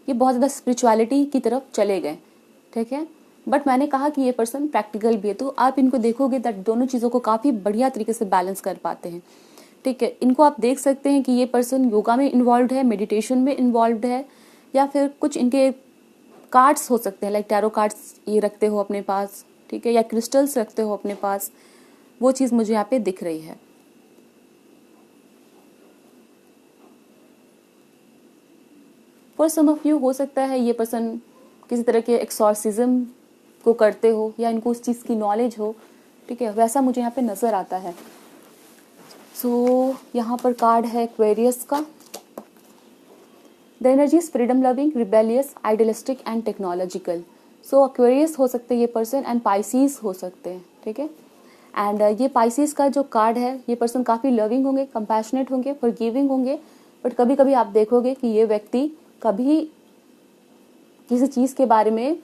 ये बहुत ज़्यादा स्पिरिचुअलिटी की तरफ चले गए, ठीक है। बट मैंने कहा कि ये पर्सन प्रैक्टिकल भी है, तो आप इनको देखोगे दैट दोनों चीज़ों को काफ़ी बढ़िया तरीके से बैलेंस कर पाते हैं, ठीक है। इनको आप देख सकते हैं कि ये पर्सन योगा में इन्वॉल्व है, मेडिटेशन में इन्वॉल्व है, या फिर कुछ इनके कार्ड्स हो सकते हैं, लाइक टैरो कार्ड्स ये रखते हो अपने पास, ठीक है, या क्रिस्टल्स रखते हो अपने पास, वो चीज़ मुझे यहाँ पे दिख रही है। फॉर सम ऑफ यू हो सकता है ये पर्सन किसी तरह के एक्सॉर्सिज्म को करते हो या इनको उस चीज़ की नॉलेज हो, ठीक है, वैसा मुझे यहाँ पे नज़र आता है। सो यहाँ पर कार्ड है एक्वेरियस का। The energy is freedom loving, rebellious, idealistic and technological. So Aquarius हो सकते हैं ये पर्सन एंड पाइसीज हो सकते हैं, ठीक है। एंड ये पाइसीज का जो कार्ड है, ये पर्सन काफ़ी लविंग होंगे, कंपैशनेट होंगे, फॉरगिविंग होंगे, बट कभी कभी आप देखोगे कि ये व्यक्ति कभी किसी चीज़ के बारे में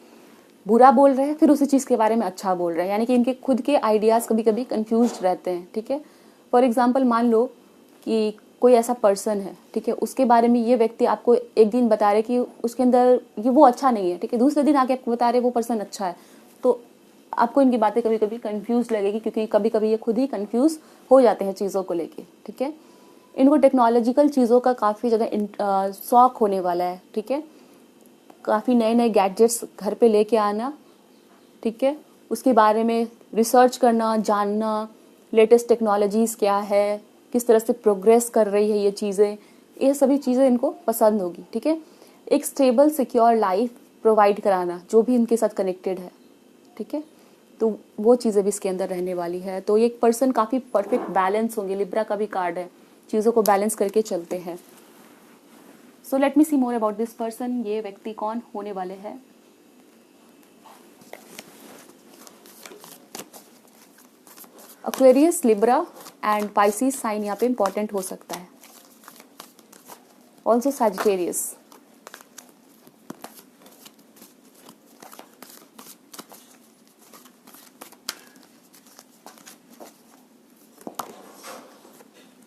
बुरा बोल रहे हैं, फिर उसी चीज़ के बारे में अच्छा बोल रहे हैं, यानी कि इनके खुद के आइडियाज़ कभी कभी कंफ्यूज रहते हैं, ठीक है। फॉर एग्जाम्पल मान लो कि कोई ऐसा पर्सन है, ठीक है, उसके बारे में ये व्यक्ति आपको एक दिन बता रहे कि उसके अंदर ये वो अच्छा नहीं है, ठीक है, दूसरे दिन आके आपको बता रहे वो पर्सन अच्छा है, तो आपको इनकी बातें कभी कभी कंफ्यूज लगेगी, क्योंकि कभी कभी ये खुद ही कंफ्यूज हो जाते हैं चीज़ों को लेके, ठीक है। इनको टेक्नोलॉजिकल चीज़ों का काफ़ी ज़्यादा शौक होने वाला है, ठीक है, काफ़ी नए नए गैजेट्स घर पे लेके आना, ठीक है, उसके बारे में रिसर्च करना, जानना, लेटेस्ट टेक्नोलॉजीज़ क्या है, किस तरह से प्रोग्रेस कर रही है ये चीज़ें, ये सभी चीज़ें इनको पसंद होगी, ठीक है। एक स्टेबल सिक्योर लाइफ प्रोवाइड कराना जो भी इनके साथ कनेक्टेड है, ठीक है, तो वो चीज़ें भी इसके अंदर रहने वाली है। तो ये एक पर्सन काफ़ी परफेक्ट बैलेंस होंगे, लिब्रा का भी कार्ड है, चीज़ों को बैलेंस करके चलते हैं। So let me see more about this person, ये व्यक्ति कौन होने वाले हैं। Aquarius, Libra and Pisces sign यहाँ पे इंपॉर्टेंट हो सकता है, also Sagittarius.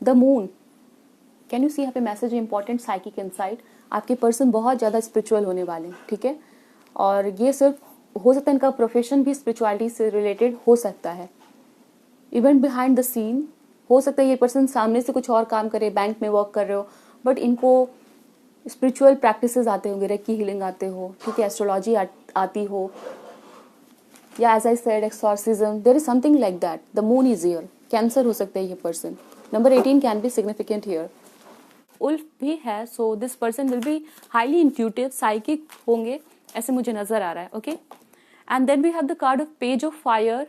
The moon, can you see यहाँ पे मैसेज इंपॉर्टेंट साइकिक इनसाइट, आपके पर्सन बहुत ज़्यादा स्पिरिचुअल होने वाले हैं, ठीक है, और ये सिर्फ हो सकता है इनका प्रोफेशन भी स्पिरिचुअलिटी से रिलेटेड हो सकता है। इवेंट बिहाइंड द सीन, हो सकता है ये पर्सन सामने से कुछ और काम करे, बैंक में वर्क कर रहे हो, बट इनको स्पिरिचुअल प्रैक्टिसेस आते होंगे, रेकी हीलिंग आते हो, ठीक है, एस्ट्रोलॉजी आती हो, या as I said exorcism, there is something like that. The moon is here, cancer हो सकता है ये person. Number 18 can be significant here. Wolf भी है, so this person will be highly intuitive, psychic होंगे, ऐसे मुझे नजर आ रहा है, okay. And then we have the card of page of fire,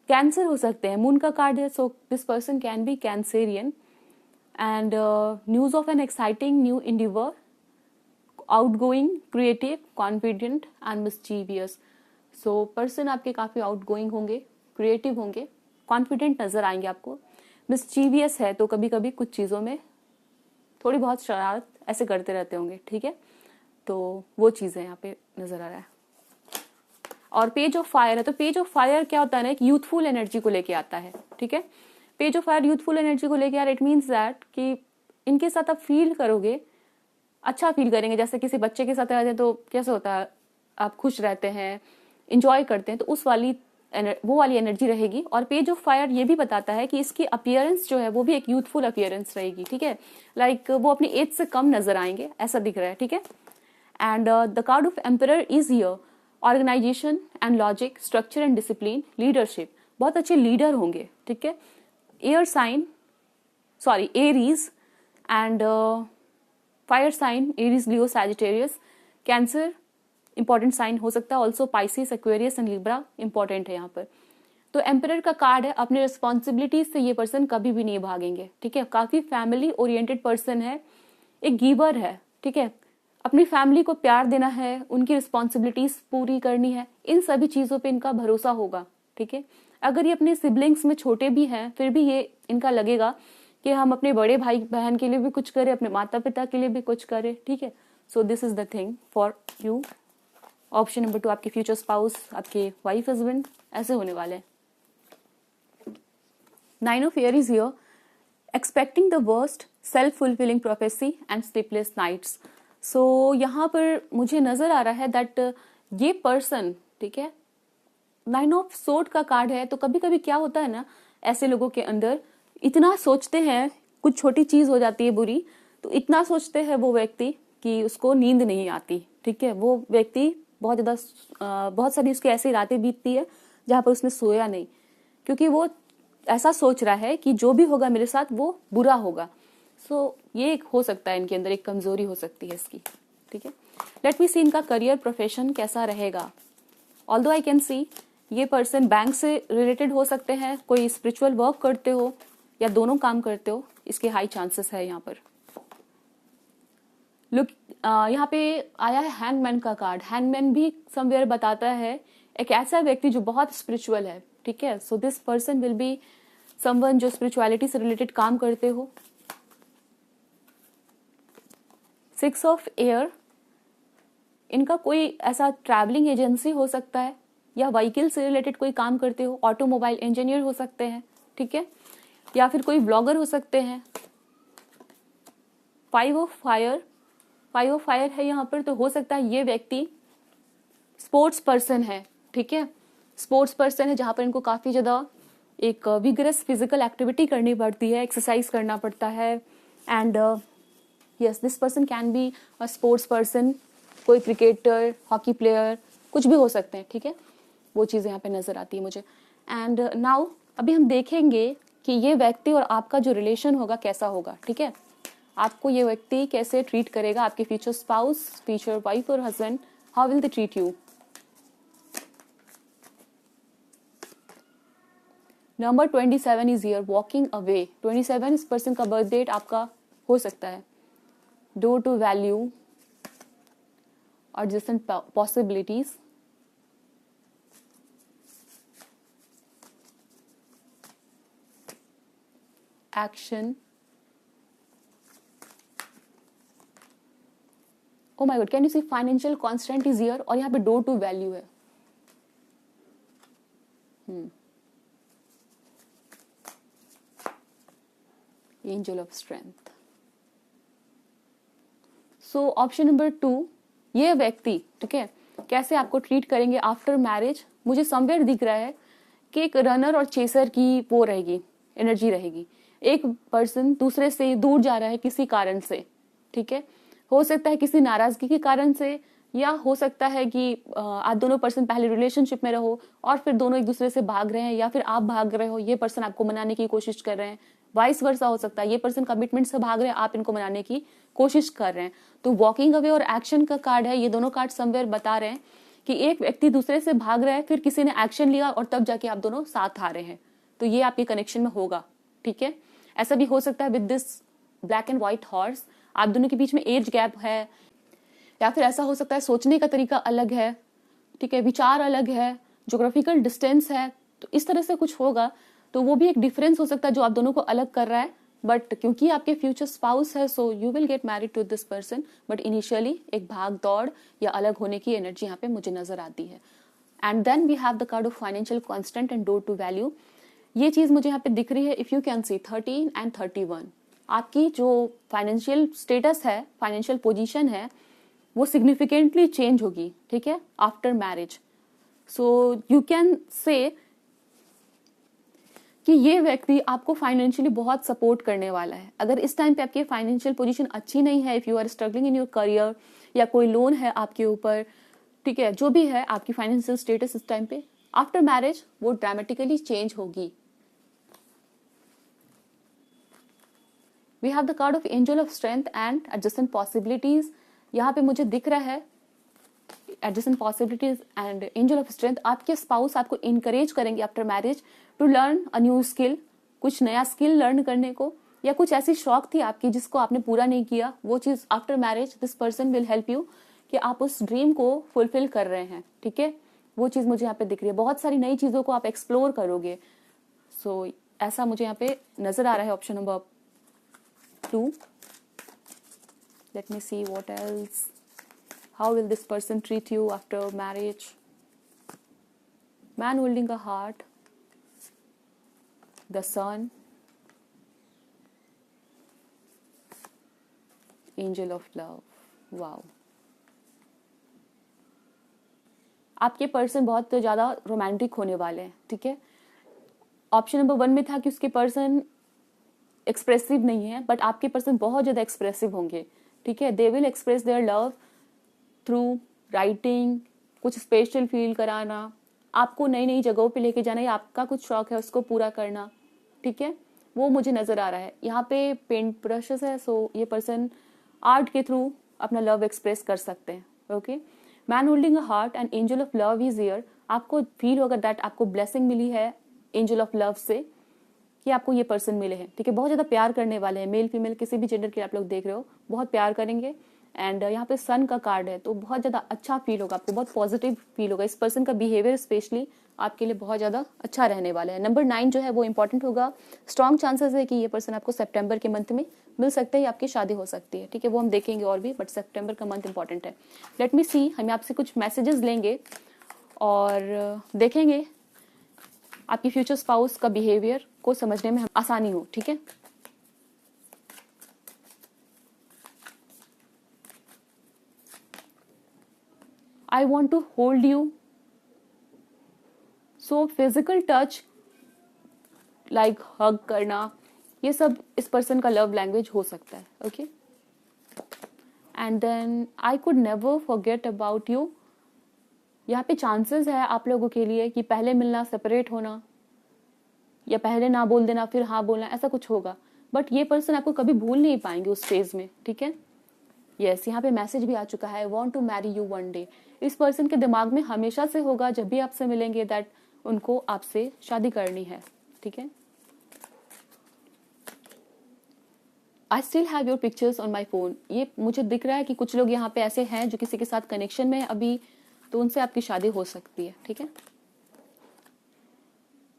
cancer हो सकते हैं, मून का कार्ड है, so this person can be Cancerian. And news of an exciting new endeavour, outgoing, creative, confident and mischievous. So person आपके काफी आउटगोइंग होंगे, क्रिएटिव होंगे, कॉन्फिडेंट नजर आएंगे आपको, मिस्चीवियस है तो कभी कभी कुछ चीज़ों में थोड़ी बहुत शरारत ऐसे करते रहते होंगे, ठीक है, तो वो चीज़ें यहाँ पे नजर आ रहा है। और पेज ऑफ फायर है, तो पेज ऑफ फायर क्या होता है ना, एक यूथफुल एनर्जी को लेके आता है, ठीक है, page of fire youthful energy को लेके आ रहा है। इट मीन्स दैट कि इनके साथ आप फील करोगे, अच्छा फील करेंगे, जैसे किसी बच्चे के साथ रहते हैं तो कैसे होता है, आप खुश रहते हैं, इंजॉय करते हैं, तो उस वाली वो वाली एनर्जी रहेगी। और पेज ऑफ फायर ये भी बताता है कि इसकी अपीयरेंस जो है वो भी एक यूथफुल अपीयरेंस रहेगी, ठीक है, लाइक वो अपनी एज से कम नजर आएंगे, ऐसा दिख रहा है, ठीक है। And the card of emperor is here, organisation and logic, structure and discipline, leadership, बहुत अच्छे लीडर होंगे, ठीक है। Air sign, sorry Aries and fire sign, Aries, Leo, Sagittarius, Cancer important sign हो सकता है, also Pisces, Aquarius and Libra important है यहाँ पर। तो एम्परर का कार्ड है, अपने रिस्पॉन्सिबिलिटीज से ये पर्सन कभी भी नहीं भागेंगे, ठीक है। काफी फैमिली ओरिएंटेड पर्सन है, एक गिवर है, ठीक है। अपनी फैमिली को प्यार देना है, उनकी रिस्पॉन्सिबिलिटीज पूरी करनी है, इन सभी चीजों पे इनका भरोसा होगा, ठीक है। अगर ये अपने सिबलिंग्स में छोटे भी हैं फिर भी ये इनका लगेगा कि हम अपने बड़े भाई बहन के लिए भी कुछ करें, अपने माता पिता के लिए भी कुछ करें, ठीक है। So this is the thing for you. Option number 2 आपके फ्यूचर स्पाउस, आपके वाइफ हस्बैंड ऐसे होने वाले हैं। 9 of year is here, expecting the worst, self fulfilling prophecy and sleepless nights. So यहाँ पर मुझे नजर आ रहा है दैट ये पर्सन, ठीक है, 9 ऑफ सोर्ड का कार्ड है। तो कभी कभी क्या होता है ना, ऐसे लोगों के अंदर इतना सोचते हैं, कुछ छोटी चीज हो जाती है बुरी तो इतना सोचते हैं वो व्यक्ति कि उसको नींद नहीं आती, ठीक है। वो व्यक्ति बहुत ज्यादा बहुत सारी उसकी ऐसी रातें बीतती है जहां पर उसने सोया नहीं, क्योंकि वो ऐसा सोच रहा है कि जो भी होगा मेरे साथ वो बुरा होगा। सो ये एक हो सकता है इनके अंदर, एक कमजोरी हो सकती है इसकी, ठीक है। लेट मी सी इनका करियर प्रोफेशन कैसा रहेगा। ऑल्दो आई कैन सी ये पर्सन बैंक से रिलेटेड हो सकते हैं, कोई स्पिरिचुअल वर्क करते हो या दोनों काम करते हो, इसके हाई चांसेस है यहाँ पर। लुक यहाँ पे आया है हैंगमैन का कार्ड। हैंगमैन भी समवेयर बताता है एक ऐसा व्यक्ति जो बहुत स्पिरिचुअल है, ठीक है। So this person will be someone जो स्पिरिचुअलिटी से रिलेटेड काम करते हो। 6 ऑफ एयर, इनका कोई ऐसा ट्रैवलिंग एजेंसी हो सकता है या व्हीकल से रिलेटेड कोई काम करते हो, ऑटोमोबाइल इंजीनियर हो सकते हैं, ठीक है, या फिर कोई ब्लॉगर हो सकते हैं। 5 ऑफ फायर, 5 ऑफ फायर है यहाँ पर, तो हो सकता है ये व्यक्ति स्पोर्ट्स पर्सन है, ठीक है। स्पोर्ट्स पर्सन है जहां पर इनको काफी ज्यादा एक विगरस फिजिकल एक्टिविटी करनी पड़ती है, एक्सरसाइज करना पड़ता है। And yes, this person can be a sports person, कोई क्रिकेटर, हॉकी प्लेयर, कुछ भी हो सकते हैं, ठीक है। वो चीज़ यहाँ पे नजर आती है मुझे। एंड नाउ अभी हम देखेंगे कि ये व्यक्ति और आपका जो रिलेशन होगा कैसा होगा, ठीक है। आपको ये व्यक्ति कैसे ट्रीट करेगा, आपके फ्यूचर स्पाउस, फ्यूचर वाइफ और husband, how will they treat you. Number 27 is here, walking away. 27 इस पर्सन का बर्थ डेट आपका हो सकता है। डोर टू वैल्यू और different possibilities. Action, oh my god, can you see financial constant is here, और यहाँ पे डोर टू वैल्यू है। Angel of strength. So option number 2, ये व्यक्ति, ठीक है, कैसे आपको ट्रीट करेंगे आफ्टर मैरिज। मुझे समवेयर दिख रहा है कि एक रनर और चेसर की वो रहेगी, एनर्जी रहेगी। एक पर्सन दूसरे से दूर जा रहा है किसी कारण से, ठीक है। हो सकता है किसी नाराजगी के कारण से, या हो सकता है कि आप दोनों पर्सन पहले रिलेशनशिप में रहो और फिर दोनों एक दूसरे से भाग रहे हैं, या फिर आप भाग रहे हो, ये पर्सन आपको मनाने की कोशिश कर रहे हैं। वाइस वर्सा हो सकता है, ये पर्सन कमिटमेंट से भाग रहे हैं, आप इनको मनाने की कोशिश कर रहे हैं। तो वॉकिंग अवे और एक्शन का कार्ड है, ये दोनों कार्ड समवेयर बता रहे हैं कि एक व्यक्ति दूसरे से भाग रहा है, फिर किसी ने एक्शन लिया और तब जाके आप दोनों साथ आ रहे हैं। तो ये आपके कनेक्शन में होगा, ठीक है। ऐसा भी हो सकता है with this black and white horse, आप दोनों के बीच में एज गैप है, या फिर ऐसा हो सकता है सोचने का तरीका अलग है, ठीक है, विचार अलग है, ज्योग्राफिकल डिस्टेंस है, तो इस तरह से कुछ होगा। तो वो भी एक डिफरेंस हो सकता है जो आप दोनों को अलग कर रहा है। बट क्योंकि आपके फ्यूचर स्पाउस है, so you will get married to this person. But initially एक भाग दौड़ या अलग होने की एनर्जी यहाँ पे मुझे नजर आती है। And then we have the card of financial constant and door to value. ये चीज मुझे यहाँ पे दिख रही है, if you can see 13 and 31, आपकी जो फाइनेंशियल स्टेटस है, फाइनेंशियल पोजीशन है, वो सिग्निफिकेंटली चेंज होगी, ठीक है, after marriage. So you can say कि ये व्यक्ति आपको फाइनेंशियली बहुत सपोर्ट करने वाला है। अगर इस टाइम पे आपकी फाइनेंशियल पोजीशन अच्छी नहीं है, if you are struggling in your career, या कोई लोन है आपके ऊपर, ठीक है, जो भी है आपकी फाइनेंशियल स्टेटस इस टाइम पे, आफ्टर मैरिज वो ड्रामेटिकली चेंज होगी। We have the card of angel of strength and adjacent possibilities. यहाँ पे मुझे दिख रहा है adjacent possibilities and angel of strength, आपके स्पाउस आपको इनकरेज करेंगे after marriage to learn a new skill, कुछ नया स्किल लर्न करने को, या कुछ ऐसी शौक थी आपकी जिसको आपने पूरा नहीं किया, वो चीज after marriage this person will help you कि आप उस ड्रीम को फुलफिल कर रहे हैं, ठीक है। वो चीज मुझे यहाँ पे दिख रही है, बहुत सारी नई चीजों को आप एक्सप्लोर करोगे। सो ऐसा मुझे यहाँ पे नजर आ रहा है option number 2। Let me see what else, how will this person treat you after marriage. Man holding a heart, the sun, angel of love. Wow, आपके पर्सन बहुत ज्यादा रोमांटिक होने वाले हैं, ठीक है। ऑप्शन नंबर 1 में था कि उसके पर्सन एक्सप्रेसिव नहीं है, बट आपके पर्सन बहुत ज्यादा एक्सप्रेसिव होंगे, ठीक है। They will express their love through writing, कुछ स्पेशल फील कराना, आपको नई नई जगहों पे लेके जाना, या आपका कुछ शौक है उसको पूरा करना, ठीक है। वो मुझे नजर आ रहा है। यहाँ पे पेंट ब्रशेस है, सो ये पर्सन आर्ट के थ्रू अपना लव एक्सप्रेस कर सकते हैं, okay. Man holding a heart and angel of love is here, आपको फील होगा दैट आपको ब्लेसिंग मिली है एंजल ऑफ लव से, कि आपको ये पर्सन मिले हैं, ठीक है। बहुत ज्यादा प्यार करने वाले हैं, मेल फीमेल किसी भी जेंडर के आप लोग देख रहे हो, बहुत प्यार करेंगे। एंड यहाँ पे सन का कार्ड है, तो बहुत ज्यादा अच्छा फील होगा आपको, बहुत पॉजिटिव फील होगा। इस पर्सन का बिहेवियर स्पेशली आपके लिए बहुत ज्यादा अच्छा रहने वाला है। नंबर 9 जो है वो इंपॉर्टेंट होगा। स्ट्रॉन्ग चांसेस है कि ये पर्सन आपको सितंबर के मंथ में मिल सकते हैं, या आपकी शादी हो सकती है, ठीक है। वो हम देखेंगे और भी, बट सितंबर का मंथ इंपॉर्टेंट है। लेट मी सी, हम आपसे कुछ मैसेजेस लेंगे और देखेंगे आपकी फ्यूचर स्पाउस का बिहेवियर को समझने में आसानी हो, ठीक है। I want to hold you, so physical touch like hug करना, ये सब इस पर्सन का लव लैंग्वेज हो सकता है, okay. And then I could never forget about you, यहाँ पे चांसेस है आप लोगों के लिए कि पहले मिलना, सेपरेट होना, या पहले ना बोल देना फिर हाँ बोलना, ऐसा कुछ होगा। बट ये पर्सन आपको कभी भूल नहीं पाएंगे उस फेज में, ठीक है। यस, यहाँ पे मैसेज भी आ चुका है, want to marry you one day. इस पर्सन के दिमाग में हमेशा से होगा जब भी आपसे मिलेंगे दैट उनको आपसे शादी करनी है, ठीक है। I still have your pictures on my phone, ये मुझे दिख रहा है कि कुछ लोग यहाँ पे ऐसे हैं जो किसी के साथ कनेक्शन में है अभी, तो उनसे आपकी शादी हो सकती है, ठीक है।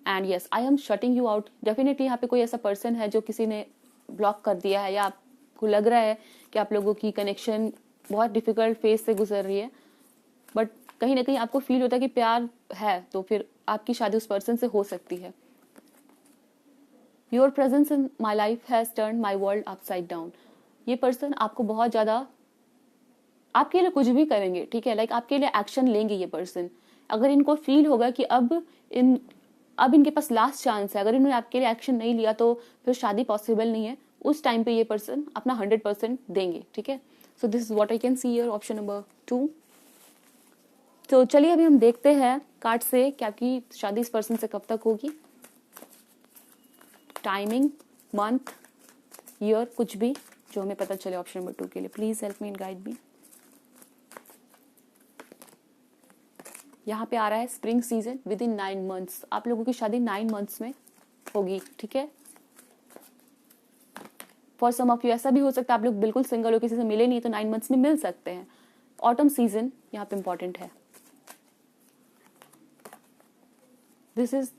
And yes, I am shutting you out, definitely यहाँ पे कोई ऐसा पर्सन है जो किसी ने ब्लॉक कर दिया है, या आपको लग रहा है कि आप लोगों की कनेक्शन बहुत डिफिकल्ट फेज से गुजर रही है, बट कहीं ना कहीं आपको फील होता है कि प्यार है, तो फिर आपकी शादी उस पर्सन से हो सकती है। Your presence in my life has turn my world upside down, ये पर्सन आपको बहुत ज्यादा आपके लिए कुछ भी करेंगे, ठीक है। लाइक आपके लिए एक्शन लेंगे ये पर्सन। अगर इनको फील होगा कि अब इनके पास लास्ट चांस है, अगर इन्होंने आपके लिए एक्शन नहीं लिया तो फिर शादी पॉसिबल नहीं है, उस टाइम पे ये पर्सन अपना 100% देंगे, ठीक है। So this is what I can see here, option number 2। तो चलिए अभी हम देखते हैं कार्ड से क्या की शादी इस पर्सन से कब तक होगी। टाइमिंग, मंथ, ईयर, कुछ भी जो हमें पता चले ऑप्शन नंबर 2 के लिए। Please help me and guide me. यहाँ पे आ रहा है spring season with in 9 months, आप लोगों की शादी 9 मंथ्स में होगी, ठीक है। फॉर सम ऑफ यू ऐसा भी हो सकता है आप लोग बिल्कुल सिंगल हो, किसी से मिले नहीं तो 9 मंथ्स में मिल सकते हैं। ऑटम सीजन यहाँ पे इंपॉर्टेंट है। This is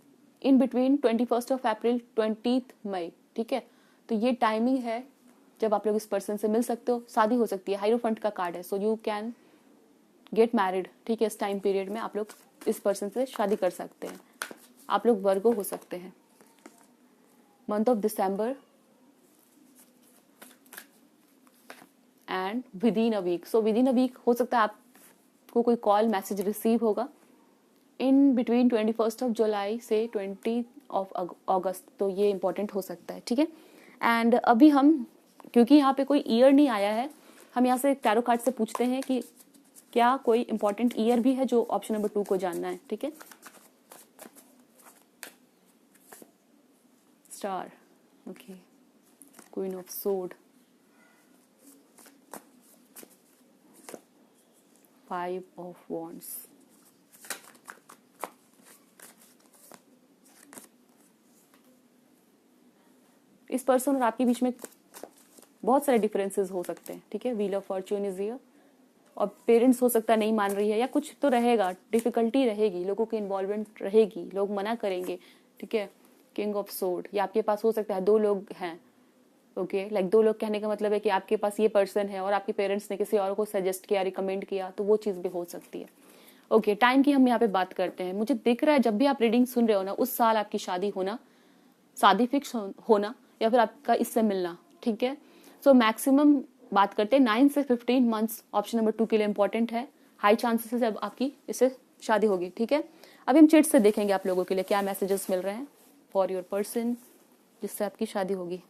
in between 21 of April 20 मई, ठीक है। तो ये टाइमिंग है जब आप लोग इस पर्सन से मिल सकते हो, शादी हो सकती है। हाइरोफंट का कार्ड है, so you can get married, ठीक है। इस टाइम पीरियड में आप लोग इस पर्सन से शादी कर सकते हैं। आप लोग वर्गो हो सकते हैं। Month of December and within a week, so within a week हो सकता है आपको कोई कॉल मैसेज रिसीव होगा इन बिटवीन 21 ऑफ जुलाई से 20 ऑफ अगस्त, तो ये इंपॉर्टेंट हो सकता है, ठीक है। एंड अभी हम, क्योंकि यहाँ पे कोई ईयर नहीं आया है, हम यहाँ से टैरो कार्ड से पूछते हैं कि क्या कोई इंपॉर्टेंट ईयर भी है जो ऑप्शन नंबर 2 को जानना है, ठीक है। Star, okay, queen of sword, five of wands, इस पर्सन और आपके बीच में बहुत सारे डिफरेंसेस हो सकते हैं, ठीक है। Wheel of Fortune is here, और पेरेंट्स हो सकता है नहीं मान रही है, या कुछ तो रहेगा, डिफिकल्टी रहेगी, लोगों की इन्वॉल्वमेंट रहेगी, लोग मना करेंगे, ठीक है। किंग ऑफ सोर्ड, या आपके पास हो सकता है दो लोग हैं, ओके, लाइक दो लोग कहने का मतलब है कि आपके पास ये पर्सन है और आपके पेरेंट्स ने किसी और को सजेस्ट किया, रिकमेंड किया, तो वो चीज़ भी हो सकती है। ओके, टाइम की हम यहाँ पे बात करते हैं। मुझे दिख रहा है जब भी आप रीडिंग सुन रहे हो ना, उस साल आपकी शादी होना, शादी फिक्स होना, या फिर आपका इससे मिलना, ठीक है। सो मैक्सिमम बात करते हैं 9 से 15 मंथ्स, ऑप्शन नंबर 2 के लिए इंपॉर्टेंट है। हाई चांसेस है अब आपकी इससे शादी होगी, ठीक है। अभी हम चिट से देखेंगे आप लोगों के लिए क्या मैसेजेस मिल रहे हैं फॉर योर पर्सन जिससे आपकी शादी होगी।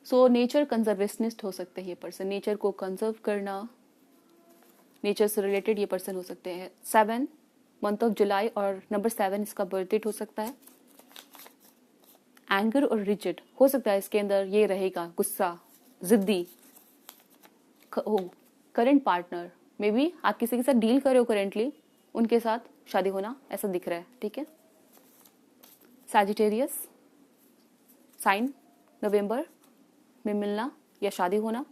सो नेचर कंजर्वेशनिस्ट हो सकते हैं ये पर्सन, नेचर को कंजर्व करना, नेचर से रिलेटेड ये पर्सन हो सकते हैं। 7 मंथ ऑफ जुलाई और नंबर 7 इसका बर्थ डेट हो सकता है। एंगर और रिजिड हो सकता है इसके अंदर ये रहेगा, गुस्सा, जिद्दी। करंट पार्टनर, मे बी आप किसी के साथ डील कर रहे हो करेंटली, उनके साथ शादी होना ऐसा दिख रहा है, ठीक है। सैजिटेरियस साइन, नवंबर में मिलना या शादी होना।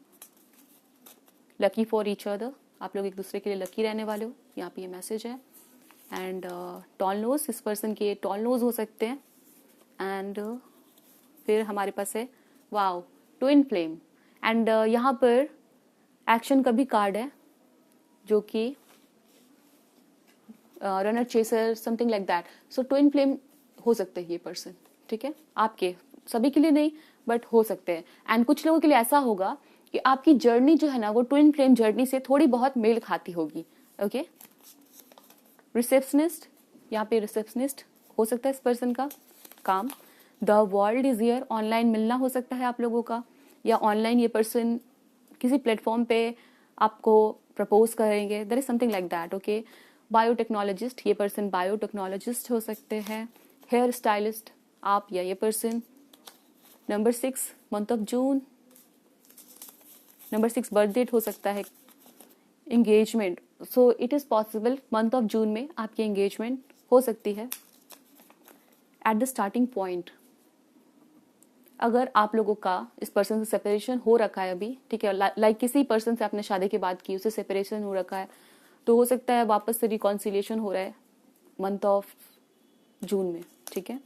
लकी फॉर ईच अदर, आप लोग एक दूसरे के लिए लकी रहने वाले हो, यहाँ पे ये मैसेज है। एंड टॉल नोज, इस पर्सन के टॉल नोज हो सकते हैं। एंड फिर हमारे पास है वाओ ट्विन फ्लेम, एंड यहाँ पर एक्शन का भी कार्ड है जो कि runner chaser something like that. So twin flame हो सकते हैं ये पर्सन, ठीक है। आपके सभी के लिए नहीं बट हो सकते हैं। एंड कुछ लोगों के लिए ऐसा होगा कि आपकी जर्नी जो है ना वो ट्विन फ्लेम जर्नी से थोड़ी बहुत मेल खाती होगी, ओके। रिसेप्शनिस्ट, यहाँ पे रिसेप्शनिस्ट हो सकता है इस पर्सन का काम। The world is here, online मिलना हो सकता है आप लोगों का, या ऑनलाइन ये पर्सन किसी प्लेटफॉर्म पे आपको प्रपोज करेंगे, there is something like that, okay. Biotechnologist, ये पर्सन बायोटेक्नोलॉजिस्ट हो सकते हैं। हेयर स्टाइलिस्ट, आप या ये person. Number 6 month of June, number 6 birth date हो सकता है। Engagement, so it is possible month of June में आपकी एंगेजमेंट हो सकती है। एट द स्टार्टिंग पॉइंट, अगर आप लोगों का इस पर्सन से सेपरेशन हो रखा है अभी, ठीक है, लाइक किसी पर्सन से आपने शादी के बाद की, उससे सेपरेशन हो रखा है, तो हो सकता है वापस से रिकॉन्सिलिएशन हो रहा है मंथ ऑफ जून में, ठीक है।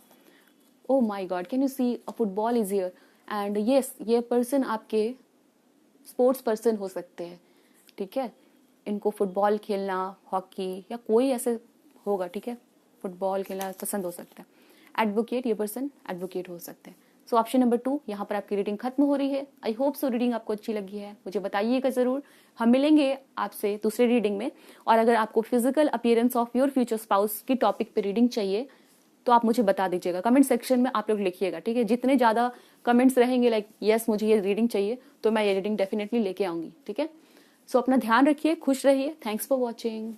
Oh my god, can you see a football is here, and yes, ये पर्सन आपके स्पोर्ट्स पर्सन हो सकते हैं, ठीक है। इनको फुटबॉल खेलना, हॉकी या कोई ऐसे होगा, ठीक है, फुटबॉल खेलना पसंद हो सकता है। एडवोकेट, ये पर्सन एडवोकेट हो सकते हैं। सो ऑप्शन नंबर 2, यहाँ पर आपकी रीडिंग खत्म हो रही है। आई होप सो रीडिंग आपको अच्छी लगी है, मुझे बताइएगा जरूर। हम मिलेंगे आपसे दूसरे रीडिंग में, और अगर आपको physical appearance of your future spouse की टॉपिक पे रीडिंग चाहिए तो आप मुझे बता दीजिएगा, कमेंट सेक्शन में आप लोग लिखिएगा, ठीक है। जितने ज्यादा कमेंट्स रहेंगे लाइक यस मुझे ये रीडिंग चाहिए, तो मैं ये रीडिंग डेफिनेटली लेके आऊंगी, ठीक है। सो अपना ध्यान रखिए, खुश रहिए। Thanks for watching.